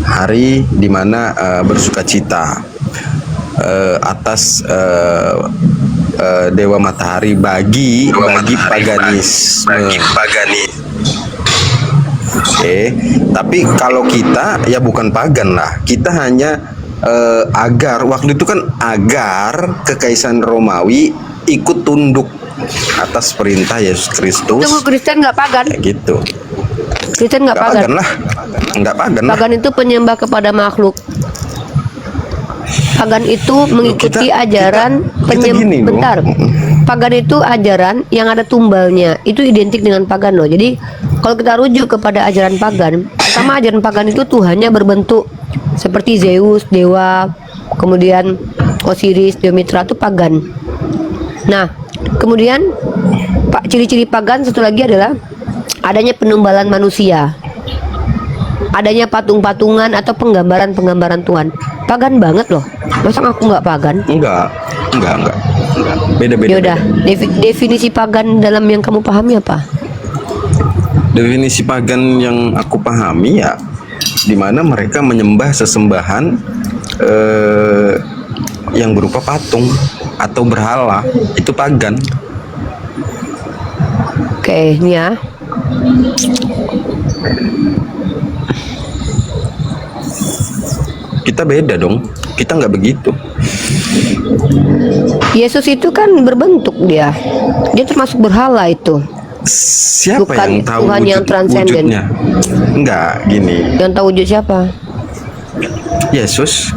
hari dimana bersukacita atas dewa matahari bagi paganisme. Oke, tapi kalau kita ya bukan pagan lah, kita hanya agar waktu itu kan agar Kekaisaran Romawi ikut tunduk atas perintah Yesus Kristus. Tunggu, Kristen nggak pagan? Ya gitu. Kristen nggak Nggak pagan. pagan lah, nggak pagan lah. Pagan itu penyembah kepada makhluk. Pagan itu mengikuti Kita- ajaran kita gini loh. bentar. Pagan itu ajaran yang ada tumbalnya. Itu identik dengan pagan loh. Jadi kalau kita rujuk kepada ajaran pagan, pertama ajaran pagan itu Tuhannya berbentuk seperti Zeus, dewa, kemudian Osiris, Demetra itu pagan. Nah, kemudian ciri-ciri pagan satu lagi adalah adanya penumbalan manusia, adanya patung-patungan atau penggambaran-penggambaran Tuhan. Pagan banget loh. Masa aku nggak pagan? Enggak. Beda-beda. Yaudah, definisi pagan dalam yang kamu pahami apa? Definisi pagan yang aku pahami ya, di mana mereka menyembah sesembahan yang berupa patung atau berhala, itu pagan. Oke, ini ya. Kita beda dong, kita nggak begitu. Yesus itu kan berbentuk dia termasuk berhala itu. Siapa Bukan yang tahu Tuhan yang transenden. wujudnya? Enggak, gini. Yang tahu wujud siapa? Yesus.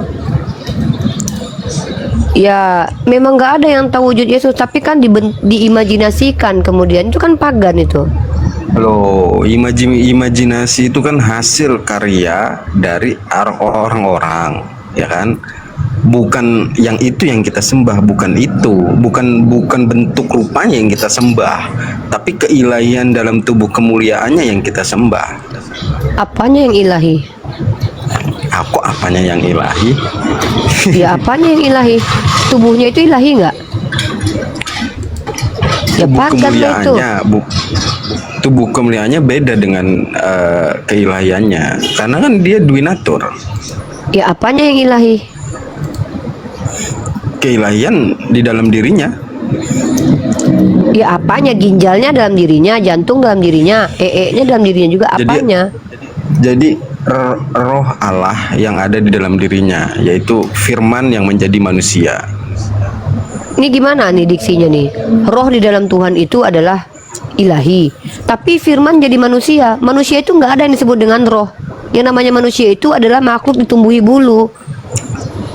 Ya, memang nggak ada yang tahu wujud Yesus, tapi kan diimajinasikan kemudian itu kan pagan itu. Loh, imajinasi itu kan hasil karya dari orang-orang, ya kan? Bukan yang itu yang kita sembah, bukan itu, bukan bentuk rupanya yang kita sembah, tapi keilahian dalam tubuh kemuliaannya yang kita sembah. Apanya yang ilahi? Aku apanya yang ilahi? Ya apanya yang ilahi? Tubuhnya itu ilahi nggak? Ya Tubuh pagan lah itu. kemuliaannya, tubuh kemuliaannya beda dengan keilahiannya, karena kan dia duinatur. Ya apanya yang ilahi? Keilahian di dalam dirinya. Ya apanya? Ginjalnya dalam dirinya, jantung dalam dirinya, nya dalam dirinya juga, apanya? Jadi roh Allah yang ada di dalam dirinya, yaitu firman yang menjadi manusia. Ini gimana nih diksinya nih? Roh di dalam Tuhan itu adalah ilahi, tapi firman jadi manusia. Manusia itu nggak ada yang disebut dengan roh. Yang namanya manusia itu adalah makhluk ditumbuhi bulu.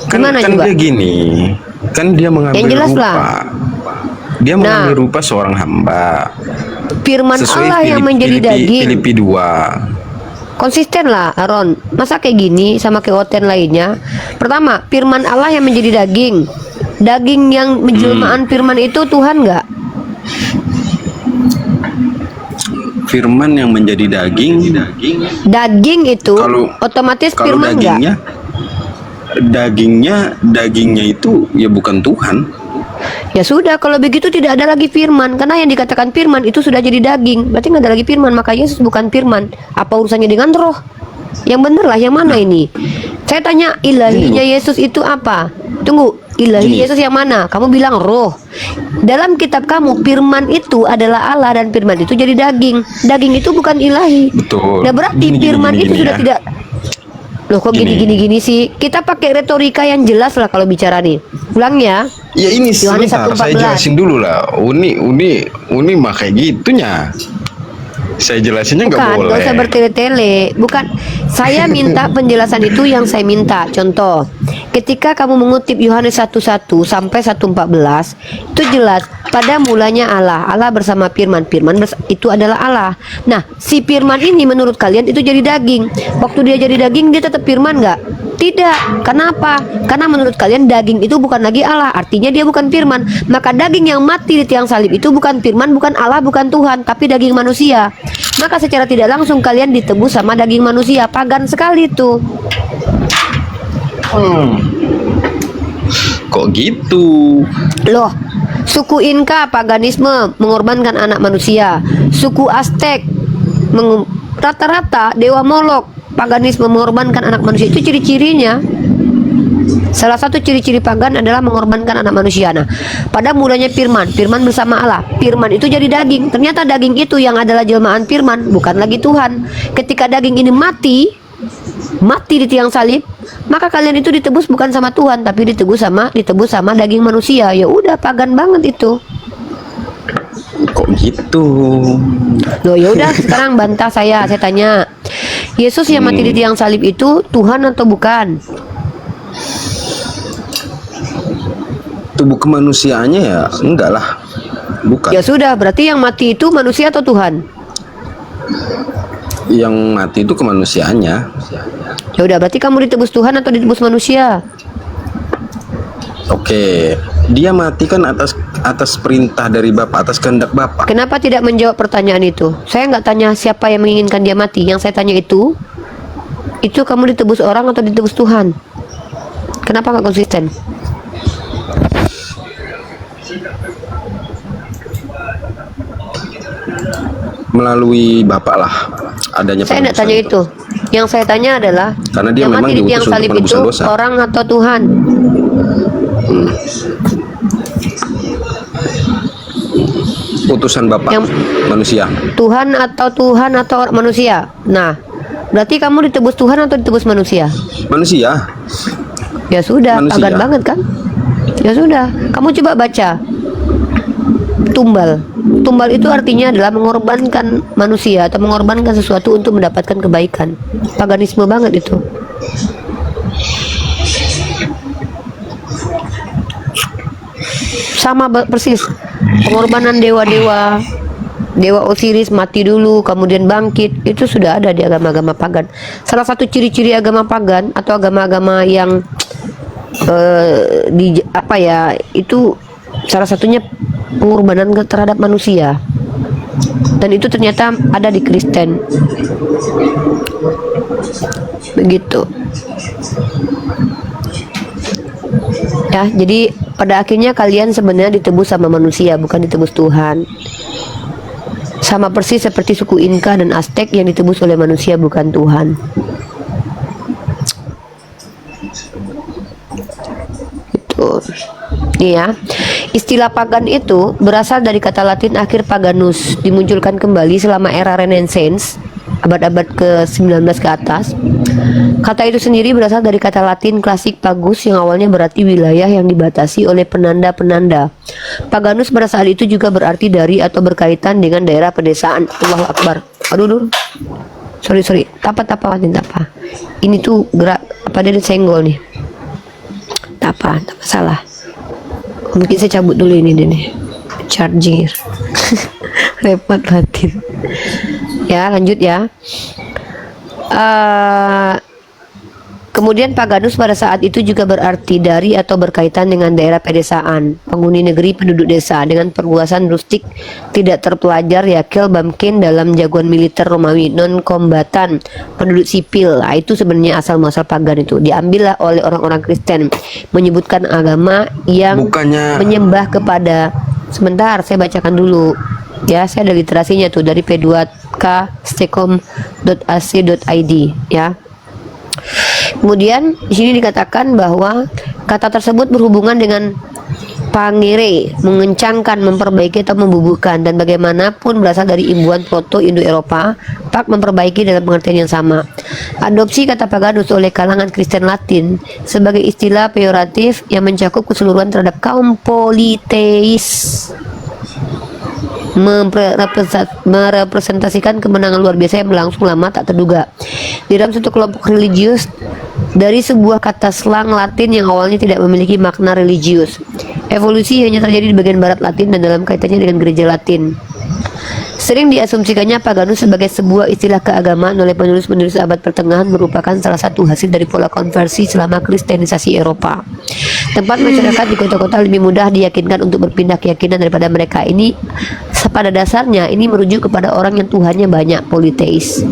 Gimana Kan juga? dia gini, kan dia mengambil Yang jelas rupa. lah. Dia mengambil Nah. rupa seorang hamba. Firman Sesuai Allah yang menjadi daging. Filipi 2. Konsisten lah Aaron. Masa kayak gini sama kayak oten lainnya? Pertama, firman Allah yang menjadi daging. Daging yang menjelmaan firman itu Tuhan nggak? Firman yang menjadi daging. Daging itu Kalau- otomatis Kalau firman nggak? dagingnya itu ya bukan Tuhan. Ya sudah, kalau begitu tidak ada lagi firman. Karena yang dikatakan firman itu sudah jadi daging. Berarti nggak ada lagi firman. Maka Yesus bukan firman. Apa urusannya dengan roh? Yang bener lah, yang mana ini? Saya tanya, ilahinya Yesus itu apa? Tunggu, ilahi Gini. Yesus yang mana? Kamu bilang roh. Dalam kitab kamu, firman itu adalah Allah dan firman itu jadi daging. Daging itu bukan ilahi. Betul. Nah berarti Gini, firman gini, itu gini sudah ya. tidak. Loh kok Gini. gini-gini sih? Kita pakai retorika yang jelas lah kalau bicara nih. Ulang ya. Ya ini Yohanes sebentar, saya 1:14. jelasin dulu lah. Uni mah kayak gitunya. Saya jelasinnya nggak Bukan, boleh. nggak usah bertele-tele. Bukan, saya minta penjelasan itu yang saya minta. Contoh, ketika kamu mengutip Yohanes 1:1 sampai 1:14, itu jelas pada mulanya Allah. Allah bersama firman. Itu adalah Allah. Nah, si firman ini menurut kalian itu jadi daging. Waktu dia jadi daging, dia tetap firman nggak? Tidak. Kenapa? Karena menurut kalian daging itu bukan lagi Allah. Artinya dia bukan firman. Maka daging yang mati di tiang salib itu bukan firman, bukan Allah, bukan Tuhan, tapi daging manusia. Maka secara tidak langsung kalian ditebus sama daging manusia. Pagan sekali tuh. Kok gitu? Loh, suku Inka paganisme mengorbankan anak manusia. Suku Aztek rata-rata dewa Molok paganisme mengorbankan anak manusia. Itu ciri-cirinya. Salah satu ciri-ciri pagan adalah mengorbankan anak manusia. Nah, pada mulanya firman bersama Allah. Firman itu jadi daging. Ternyata daging itu yang adalah jelmaan firman, bukan lagi Tuhan. Ketika daging ini mati di tiang salib, maka kalian itu ditebus bukan sama Tuhan, tapi ditebus sama daging manusia. Ya udah, pagan banget itu. Kok gitu? Loh, ya udah sekarang bantah saya tanya. Yesus yang mati di tiang salib itu Tuhan atau bukan? Tubuh kemanusiaannya ya enggak lah, bukan. Ya sudah, berarti yang mati itu manusia atau Tuhan? Yang mati itu kemanusiaannya. Ya udah, berarti kamu ditebus Tuhan atau ditebus manusia? Oke, dia mati kan atas perintah dari Bapak, atas kehendak Bapak. Kenapa tidak menjawab pertanyaan itu? Saya nggak tanya siapa yang menginginkan dia mati. Yang saya tanya itu kamu ditebus orang atau ditebus Tuhan? Kenapa nggak konsisten? Melalui Bapak lah adanya Saya nggak tanya penebusan itu. Yang saya tanya adalah Karena dia yang memang mati di tiang diutus untuk salib itu penebusan dosa. orang atau Tuhan? Utusan Bapak Yang- manusia. Tuhan atau manusia? Nah, berarti kamu ditebus Tuhan atau ditebus manusia? Manusia. Ya sudah, Manusia. pagan banget kan? Ya sudah, kamu coba baca tumbal. Tumbal itu artinya adalah mengorbankan manusia atau mengorbankan sesuatu untuk mendapatkan kebaikan. Paganisme banget itu. Sama persis. Pengorbanan dewa-dewa. Dewa Osiris mati dulu, kemudian bangkit. Itu sudah ada di agama-agama pagan. Salah satu ciri-ciri agama pagan atau agama-agama yang itu salah satunya pengorbanan terhadap manusia, dan itu ternyata ada di Kristen. Begitu. Ya, jadi pada akhirnya kalian sebenarnya ditebus sama manusia, bukan ditebus Tuhan. Sama persis seperti suku Inka dan Aztec yang ditebus oleh manusia, bukan Tuhan. Itu. Nih ya, istilah pagan itu berasal dari kata Latin akhir paganus, dimunculkan kembali selama era Renaissance, abad-abad ke-19 ke atas. Kata itu sendiri berasal dari kata Latin klasik pagus yang awalnya berarti wilayah yang dibatasi oleh penanda-penanda. Paganus pada saat itu juga berarti dari atau berkaitan dengan daerah pedesaan. Allahu Akbar. Aduh. Sorry. Tapa. Ini tuh gerak apa dia senggol nih. Tak masalah. Mungkin saya cabut dulu ini nih. Charging. Repot batin. Ya, lanjut ya. Kemudian paganus pada saat itu juga berarti dari atau berkaitan dengan daerah pedesaan, penghuni negeri, penduduk desa dengan perluasan rustik tidak terpelajar, yakil, bamkin dalam jagoan militer Romawi, non kombatan, penduduk sipil. Nah, itu sebenarnya asal muasal pagan itu diambillah oleh orang-orang Kristen, menyebutkan agama yang menyembah kepada. Sebentar, saya bacakan dulu. Ya, saya ada literasinya tuh dari p2k.stekom.ac.id ya. Kemudian di sini dikatakan bahwa kata tersebut berhubungan dengan pangere, mengencangkan, memperbaiki atau membubuhkan, dan bagaimanapun berasal dari imbuhan Proto-Indo-Eropa, pak memperbaiki dalam pengertian yang sama. Adopsi kata paganus oleh kalangan Kristen Latin sebagai istilah peyoratif yang mencakup keseluruhan terhadap kaum politeis, merepresentasikan kemenangan luar biasa yang berlangsung lama tak terduga di dalam suatu kelompok religius dari sebuah kata slang Latin yang awalnya tidak memiliki makna religius. Evolusi hanya terjadi di bagian barat Latin dan dalam kaitannya dengan gereja Latin. Sering diasumsikannya paganus sebagai sebuah istilah keagamaan oleh penulis-penulis abad pertengahan merupakan salah satu hasil dari pola konversi selama kristenisasi Eropa. Tempat masyarakat di kota-kota lebih mudah diyakinkan untuk berpindah keyakinan daripada mereka. Ini pada dasarnya ini merujuk kepada orang yang Tuhannya banyak, politeis.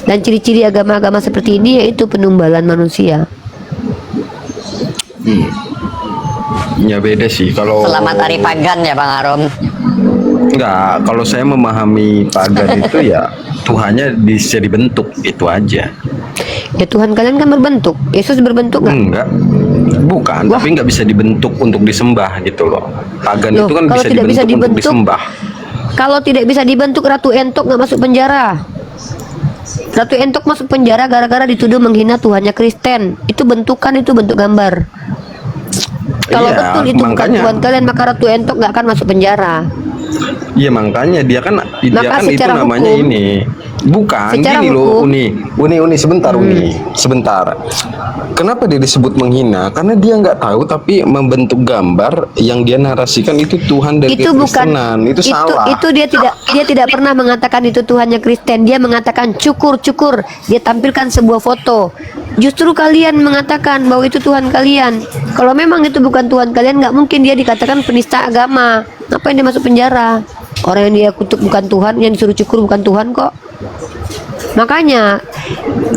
Dan ciri-ciri agama-agama seperti ini yaitu penumbalan manusia. Ya beda sih kalau. Selamat Hari Pagan ya Bang Arom. Enggak, kalau saya memahami pagan itu ya Tuhannya bisa dibentuk, itu aja. Ya Tuhan kalian kan berbentuk. Yesus berbentuk nggak? Enggak, bukan. Wah. Tapi nggak bisa dibentuk untuk disembah gitu loh. Pagan Loh, itu kan kalau bisa tidak bisa dibentuk untuk dibentuk, disembah. Kalau tidak bisa dibentuk, Ratu Entok nggak masuk penjara. Ratu Entok masuk penjara gara-gara dituduh menghina Tuhannya Kristen. Itu bentukan, itu bentuk gambar. Kalau Iya, betul itu bukan makanya. Tuhan kalian, maka Ratu Entok nggak akan masuk penjara. Iya makanya dia kan itu secara namanya hukum, ini bukan secara gini loh hukum, Uni sebentar sebentar. Kenapa dia disebut menghina? Karena dia nggak tahu tapi membentuk gambar yang dia narasikan itu Tuhan dari itu bukan kekristenan. Itu salah. Itu dia tidak pernah mengatakan itu Tuhannya Kristen. Dia mengatakan cukur. Dia tampilkan sebuah foto. Justru kalian mengatakan bahwa itu Tuhan kalian. Kalau memang itu bukan Tuhan kalian, nggak mungkin dia dikatakan penista agama. Ngapain dia masuk penjara? Orang yang dia kutuk bukan Tuhan, yang disuruh cukur bukan Tuhan kok. Makanya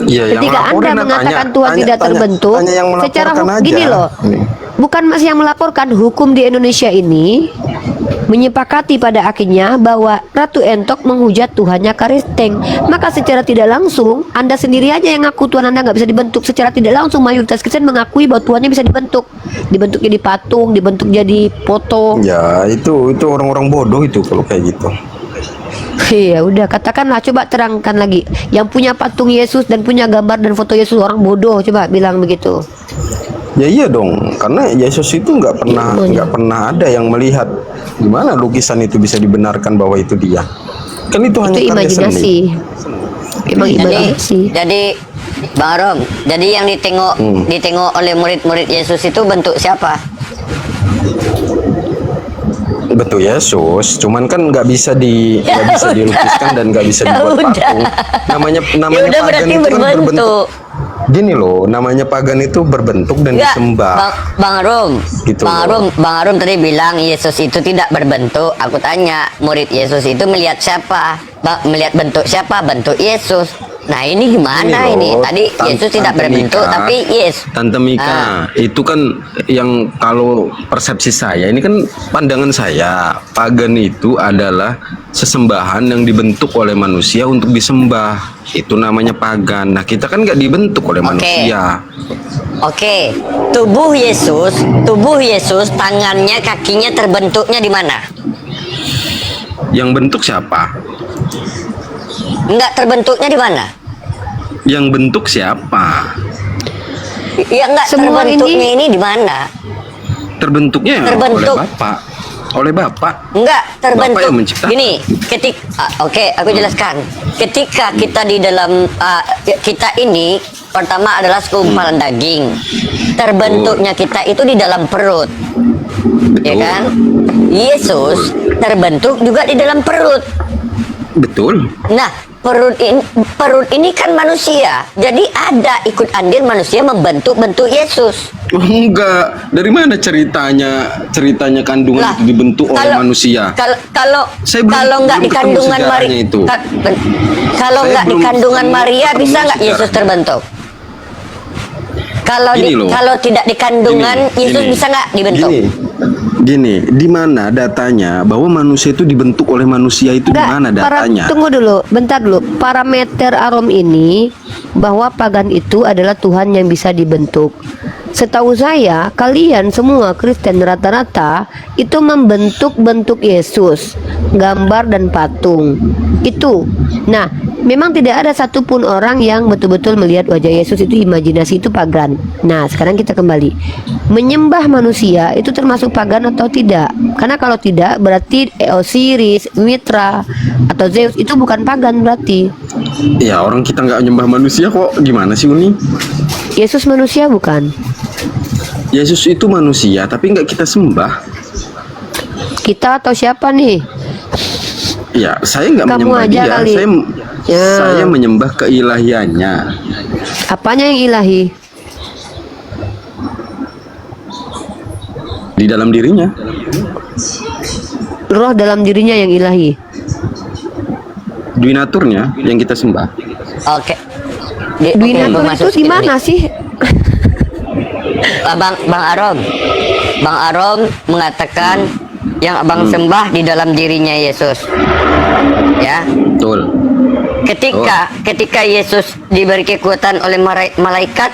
ketika Anda mengatakan Tuhan tidak terbentuk, secara hukum gini loh, bukan masih yang melaporkan, hukum di Indonesia ini menyepakati pada akhirnya bahwa Ratu Entok menghujat Tuhannya Kristen. Maka secara tidak langsung Anda sendiri aja yang ngaku Tuhan Anda nggak bisa dibentuk. Secara tidak langsung mayoritas Kristen mengakui bahwa Tuhannya bisa dibentuk jadi patung, dibentuk jadi foto. Ya itu orang-orang bodoh itu kalau kayak gitu. Iya udah, katakanlah, coba terangkan lagi. Yang punya patung Yesus dan punya gambar dan foto Yesus orang bodoh, coba bilang begitu. Ya iya dong, karena Yesus itu nggak pernah ada yang melihat gimana lukisan itu bisa dibenarkan bahwa itu dia. Kan itu hanya karya imajinasi. seni. Emang imajinasi. Jadi Bang Arom, jadi yang ditengok oleh murid-murid Yesus itu bentuk siapa? Bentuk Yesus, cuman kan nggak bisa dilukiskan dan nggak bisa dibuat patung. Namanya udah, pagan berarti itu kan berbentuk. berbentuk. Gini loh, namanya pagan itu berbentuk dan disembah. Bang Arom, Gitu Bang Arom tadi bilang Yesus itu tidak berbentuk. Aku tanya, murid Yesus itu melihat siapa? Melihat bentuk siapa? Bentuk Yesus. Nah ini gimana Ini ini? loh, Tadi Yesus tidak Tante berbentuk, Mika. tapi yes. Tante Mika, itu kan yang kalau persepsi saya, ini kan pandangan saya, pagan itu adalah sesembahan yang dibentuk oleh manusia untuk disembah. Itu namanya pagan. Nah kita kan nggak dibentuk oleh manusia. Oke, tubuh Yesus, tangannya, kakinya terbentuknya di mana? Yang bentuk siapa? Enggak terbentuknya di mana? Yang bentuk siapa? Ya enggak Semua terbentuknya ini di mana? Terbentuknya Terbentuk. oleh Bapak. Oleh Bapak. Enggak Bapak terbentuk. yang menciptakan. Gini, oke, aku jelaskan. Ketika kita di dalam kita ini pertama adalah segumpalan daging. Terbentuknya kita itu di dalam perut. Ya Betul. kan? Yesus terbentuk juga di dalam perut. Betul. Nah, perut ini kan manusia. Jadi ada ikut andil manusia membentuk Yesus. Oh, enggak. Dari mana ceritanya kandungan Lah, itu dibentuk oleh manusia? Kalau Saya belum- kalau nggak belum di ketemu kandungan sejarahnya Maria itu. kalau Saya nggak di belum kandungan Maria ketemu bisa nggak Yesus sejarahnya. terbentuk? Gini loh. Kalau tidak di kandungan Yesus bisa nggak dibentuk? Gini, di mana datanya bahwa manusia itu dibentuk oleh manusia itu di mana datanya? Tunggu dulu, bentar dulu. Parameter Arom ini bahwa pagan itu adalah Tuhan yang bisa dibentuk. Setahu saya, kalian semua Kristen rata-rata itu membentuk Yesus, gambar dan patung. Itu. Nah, memang tidak ada satupun orang yang betul-betul melihat wajah Yesus, itu imajinasi, itu pagan. Nah, sekarang kita kembali. Menyembah manusia itu termasuk pagan atau tidak? Karena kalau tidak, berarti Osiris, Mitra, atau Zeus itu bukan pagan berarti. Ya, orang kita nggak nyembah manusia kok. Gimana sih, Uni? Yesus manusia bukan? Yesus itu manusia, tapi nggak kita sembah. Kita atau siapa nih? Ya, saya nggak Kamu menyembah aja dia. kali. Ya. Saya menyembah keilahiannya. Apanya yang ilahi? Di dalam dirinya. Roh dalam dirinya yang ilahi. Duinaturnya yang kita sembah. Oke. Dwi Oke, aku Natur masuk itu di sedikit mana nih. sih? Bang Arom mengatakan yang abang sembah di dalam dirinya Yesus. Ya. Betul. Ketika Yesus diberi kekuatan oleh malaikat,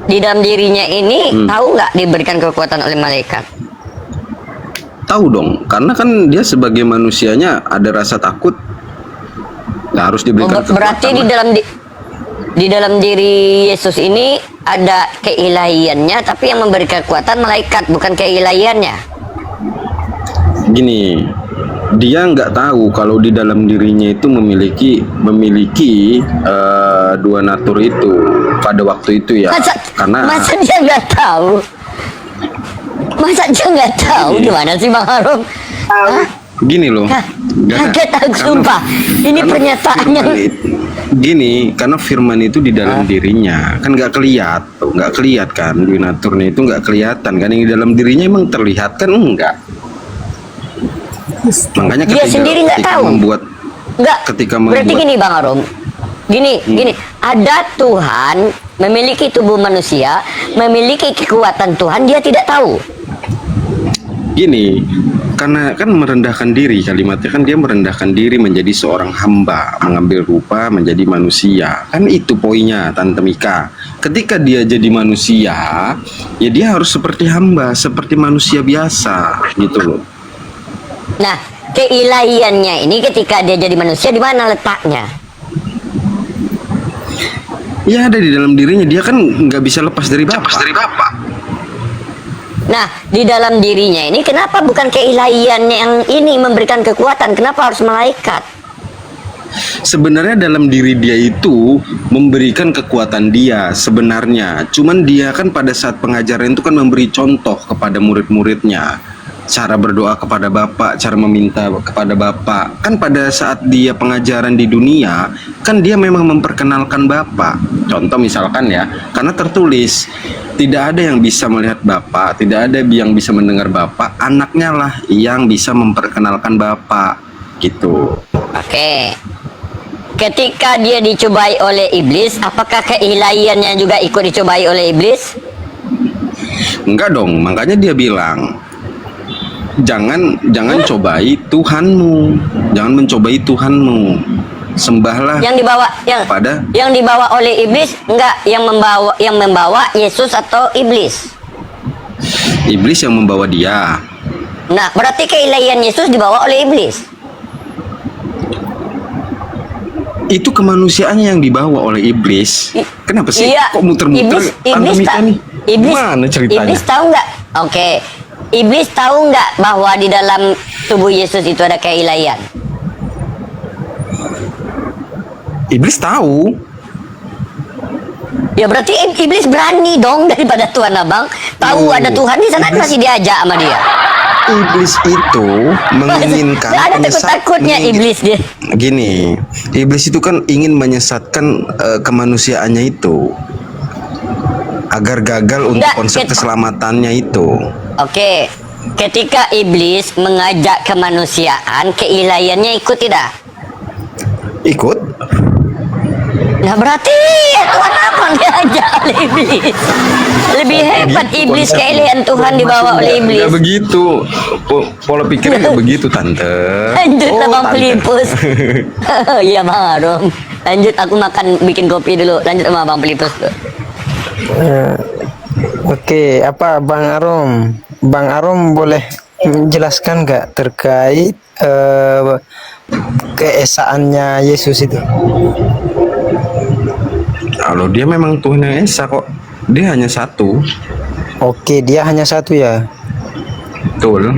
di dalam dirinya ini tahu nggak diberikan kekuatan oleh malaikat? Tahu dong, karena kan dia sebagai manusianya ada rasa takut. Nggak harus diberikan Berarti kekuatan. di dalam diri Yesus ini ada keilahiannya, tapi yang memberi kekuatan malaikat, bukan keilahiannya. Gini, dia nggak tahu kalau di dalam dirinya itu memiliki dua natur itu pada waktu itu ya. Masa dia nggak tahu? Masa dia nggak tahu? Gimana sih Bang Arom? Hah? Gini loh. Kaget aku sumpah. Ini pernyataannya. Gini, karena firman itu di dalam dirinya kan nggak kelihatan kan, duinaturnya itu nggak kelihatan kan, yang di dalam dirinya emang terlihat kan enggak. Makanya Dia sendiri nggak tahu. Ketika Berarti membuat gini Bang Arom. Gini, ada Tuhan memiliki tubuh manusia, memiliki kekuatan Tuhan, dia tidak tahu. Gini, karena kan merendahkan diri, kalimatnya kan dia merendahkan diri menjadi seorang hamba, mengambil rupa menjadi manusia. Kan itu poinnya Tante Mika. Ketika dia jadi manusia, ya dia harus seperti hamba, seperti manusia biasa gitu loh. Nah, keilahiannya ini ketika dia jadi manusia di mana letaknya? Ya ada di dalam dirinya, dia kan nggak bisa lepas dari Bapak. Nah, di dalam dirinya ini kenapa bukan keilahiannya yang ini memberikan kekuatan? Kenapa harus malaikat? Sebenarnya dalam diri dia itu memberikan kekuatan dia sebenarnya. Cuman dia kan pada saat pengajaran itu kan memberi contoh kepada murid-muridnya. Cara berdoa kepada Bapak, cara meminta kepada Bapak. Kan pada saat dia pengajaran di dunia, kan dia memang memperkenalkan Bapak. Contoh misalkan ya, karena tertulis, tidak ada yang bisa melihat Bapak, tidak ada yang bisa mendengar Bapak, anaknya lah yang bisa memperkenalkan Bapak. Gitu. Oke. ketika dia dicobai oleh iblis, apakah keilahiannya juga ikut dicobai oleh iblis? Enggak dong, makanya dia bilang jangan cobai Tuhanmu, jangan mencobai Tuhanmu, sembahlah yang dibawa oleh iblis, enggak yang membawa Yesus atau iblis? Iblis yang membawa dia. Nah, berarti keilahian Yesus dibawa oleh iblis. Itu kemanusiaannya yang dibawa oleh iblis. Kenapa sih? Iya, Kok muter-muter? Gimana ceritanya? Iblis tahu nggak? Oke, iblis tahu nggak bahwa di dalam tubuh Yesus itu ada keilahian? Iblis tahu. Ya berarti iblis berani dong daripada Tuhan Abang. Tahu ada Tuhan di sana masih diajak sama dia. Iblis itu menginginkan Nggak ada takut-takutnya iblis dia. Gini, iblis itu kan ingin menyesatkan kemanusiaannya itu agar gagal untuk konsep keselamatannya itu. Oke, ketika iblis mengajak kemanusiaan, keilahiannya ikut tidak? Ikut. Nah berarti ya Tuhan Abang diajak oleh iblis. Lebih hebat iblis keilahian Tuhan dibawa oleh iblis. Gak begitu, pola pikirnya gak begitu tante. Lanjut Abang Pelipus. Iya Bang Arom. Lanjut, aku makan bikin kopi dulu. Lanjut sama Bang Pelipus tuh. Oke, apa Bang Arom? Bang Arom boleh menjelaskan nggak terkait keesaannya Yesus itu? Kalau dia memang Tuhan yang esa kok, dia hanya satu. Oke, dia hanya satu ya. Betul.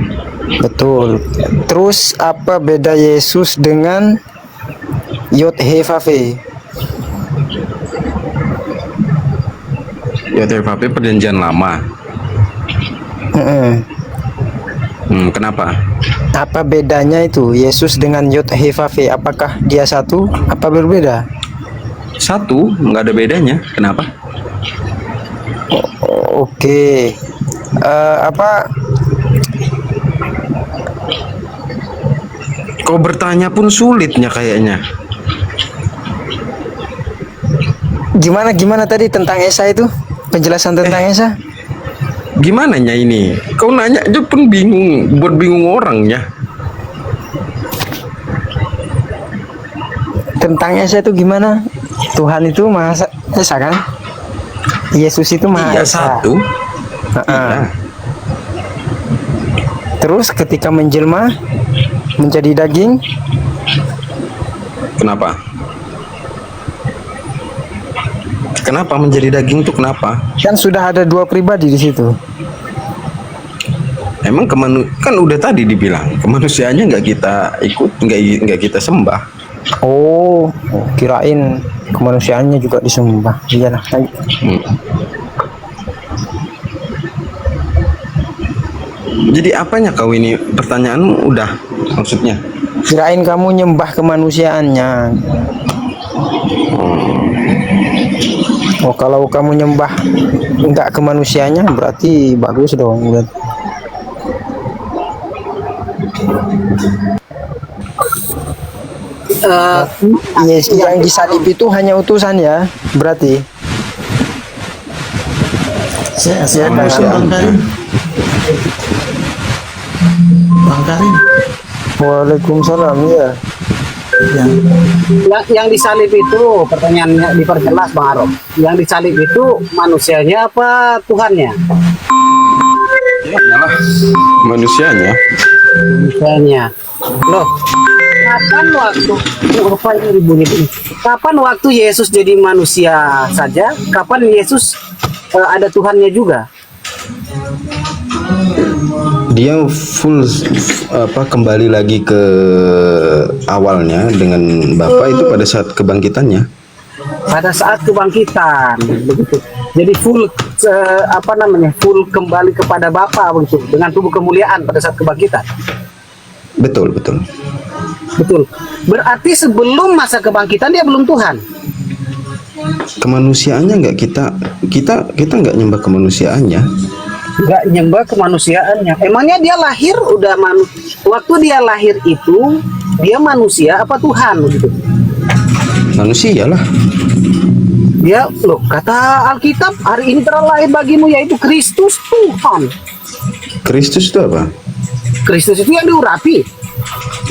Betul. Terus apa beda Yesus dengan Yod He Vav He? Yod He Vav He perjanjian lama. Kenapa? Apa bedanya itu Yesus dengan Yod He Vav He? Apakah dia satu? Apa berbeda? Satu, nggak ada bedanya. Kenapa? Oke. Apa? Kau bertanya pun sulitnya kayaknya. Gimana tadi tentang Esa itu? Penjelasan tentang Esa? Gimana nya ini? Kau nanya aja pun bingung, buat bingung orangnya. Tentang Esa itu gimana? Tuhan itu Maha Esa kan? Yesus itu Maha Esa. Satu. Iya. Terus ketika menjelma menjadi daging, kenapa? Kenapa menjadi daging itu kenapa? Kan sudah ada dua pribadi di situ. Emang kan udah tadi dibilang kemanusiaannya nggak kita ikut, nggak kita sembah. Oh, kirain kemanusiaannya juga disembah. Iyalah. Jadi apanya kau ini? Pertanyaanmu udah maksudnya? Kirain kamu nyembah kemanusiaannya. Oh, kalau kamu nyembah enggak kemanusiaannya berarti bagus dong. Yes, yang disalib itu hanya utusan ya, berarti. Bang Karim. Waalaikumsalam ya. Yang disalib itu, pertanyaannya diperjelas Bang Arom. Yang disalib itu manusianya apa Tuhannya? Iyalah, manusianya. Manusianya. Loh, kapan waktu apa ini ribut ini? Kapan waktu Yesus jadi manusia saja? Kapan Yesus ada Tuhannya juga? Dia full kembali lagi ke awalnya dengan Bapa itu pada saat kebangkitannya. Pada saat kebangkitan begitu. Jadi full full kembali kepada Bapa begitu dengan tubuh kemuliaan pada saat kebangkitan. Betul. Berarti sebelum masa kebangkitan dia belum Tuhan. Kemanusiaannya nggak kita nggak nyembah kemanusiaannya. Nggak nyembah kemanusiaannya. Emangnya dia lahir udah waktu dia lahir itu dia manusia apa Tuhan begitu? Manusia lah. Ya, loh, kata Alkitab, hari ini telah lahir bagimu yaitu Kristus Tuhan. Kristus itu apa? Kristus itu yang diurapi.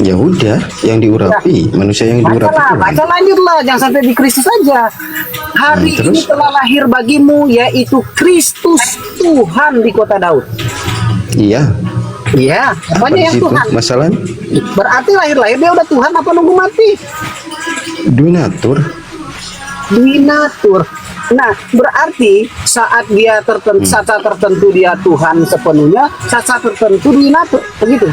Ya udah, yang diurapi, manusia yang diurapi. Baca lanjutlah, jangan sampai di Kristus saja. Hari ini telah lahir bagimu yaitu Kristus Tuhan di kota Daud. Iya. Iya, apanya yang Tuhan? Masalah? Berarti lahir-lahir dia udah Tuhan apa nunggu mati? Dunatur. Dunatur. Nah, berarti saat dia tertentu, saat tertentu dia Tuhan sepenuhnya, saat tertentu dunatur, begitu?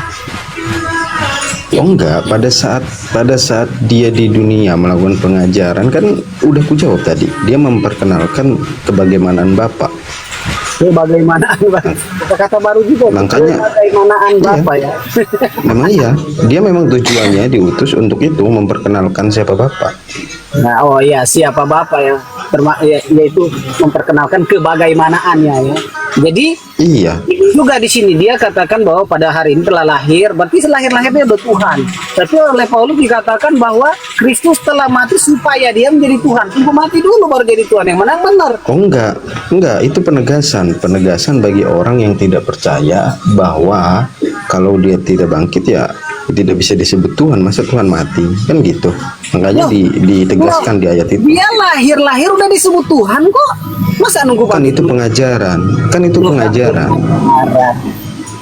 Oh enggak, pada saat dia di dunia melakukan pengajaran kan udah ku jawab tadi. Dia memperkenalkan kebagaimanaan Bapa. Kebagaimanaan kata baru juga. Makanya kebagaimanaan Bapa ya. Memang iya, dia memang tujuannya diutus untuk itu, memperkenalkan siapa Bapa. Nah, oh iya, siapa Bapa ya, yaitu memperkenalkan kebagaimanaannya ya. Jadi iya. Juga di sini dia katakan bahwa pada hari ini telah lahir, berarti lahir-lahirnya udah Tuhan. Tapi oleh Paulus dikatakan bahwa Kristus telah mati supaya dia menjadi Tuhan. Tunggu mati dulu baru jadi Tuhan, yang mana benar? Oh enggak, itu penegasan bagi orang yang tidak percaya bahwa kalau dia tidak bangkit ya tidak bisa disebut Tuhan. Masa Tuhan mati? Kan gitu. Makanya ditegaskan di ayat itu. Dia lahir udah disebut Tuhan kok. Masa nunggu kan itu pengajaran. Kan itu pengajaran.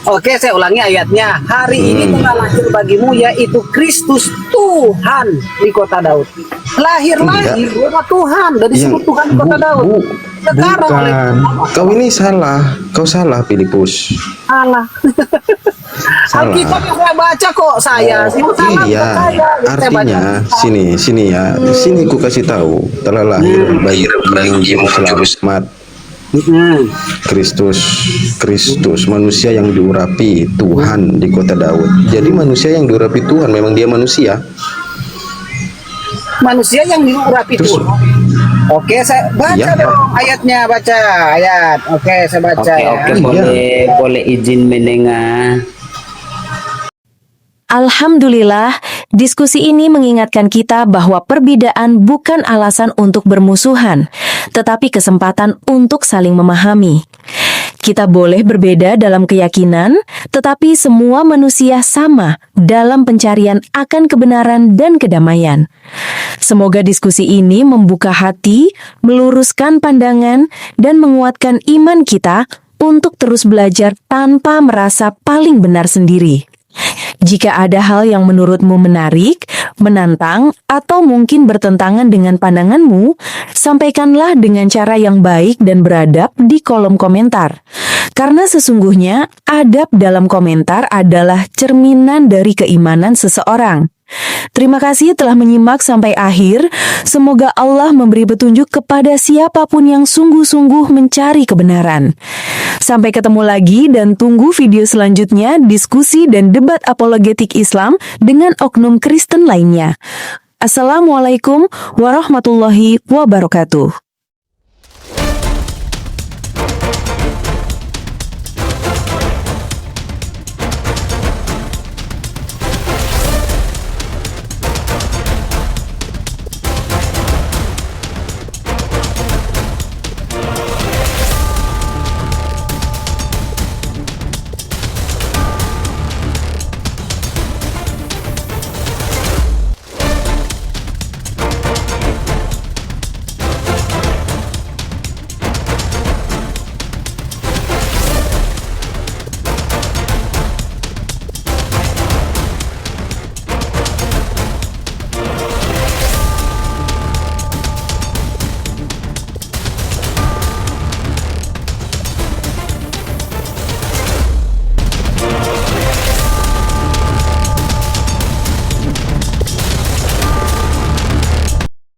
Oke, saya ulangi ayatnya. Hari ini telah lahir bagimu yaitu Kristus Tuhan di kota Daud. Lahir bukan Tuhan, udah disebut Tuhan di kota Daud. Bukan. Kau ini salah. Kau salah, Filipus. Salah. Alkitab yang saya baca kok saya. Iya. Artinya sini ya. Sini ku kasih tahu. Telah lahir bagimu juru selamat. Kristus manusia yang diurapi Tuhan di kota Daud. Jadi manusia yang diurapi Tuhan, memang dia manusia. Manusia yang diurapi Tuhan. Oke, saya baca dong ayatnya, baca ayat. Oke, saya baca. Oke, boleh izin mendengar. Alhamdulillah, diskusi ini mengingatkan kita bahwa perbedaan bukan alasan untuk bermusuhan, tetapi kesempatan untuk saling memahami. Kita boleh berbeda dalam keyakinan, tetapi semua manusia sama dalam pencarian akan kebenaran dan kedamaian. Semoga diskusi ini membuka hati, meluruskan pandangan, dan menguatkan iman kita untuk terus belajar tanpa merasa paling benar sendiri. Jika ada hal yang menurutmu menarik, menantang, atau mungkin bertentangan dengan pandanganmu, sampaikanlah dengan cara yang baik dan beradab di kolom komentar. Karena sesungguhnya, adab dalam komentar adalah cerminan dari keimanan seseorang. Terima kasih telah menyimak sampai akhir. Semoga Allah memberi petunjuk kepada siapapun yang sungguh-sungguh mencari kebenaran. Sampai ketemu lagi dan tunggu video selanjutnya diskusi dan debat apologetik Islam dengan oknum Kristen lainnya. Assalamualaikum warahmatullahi wabarakatuh.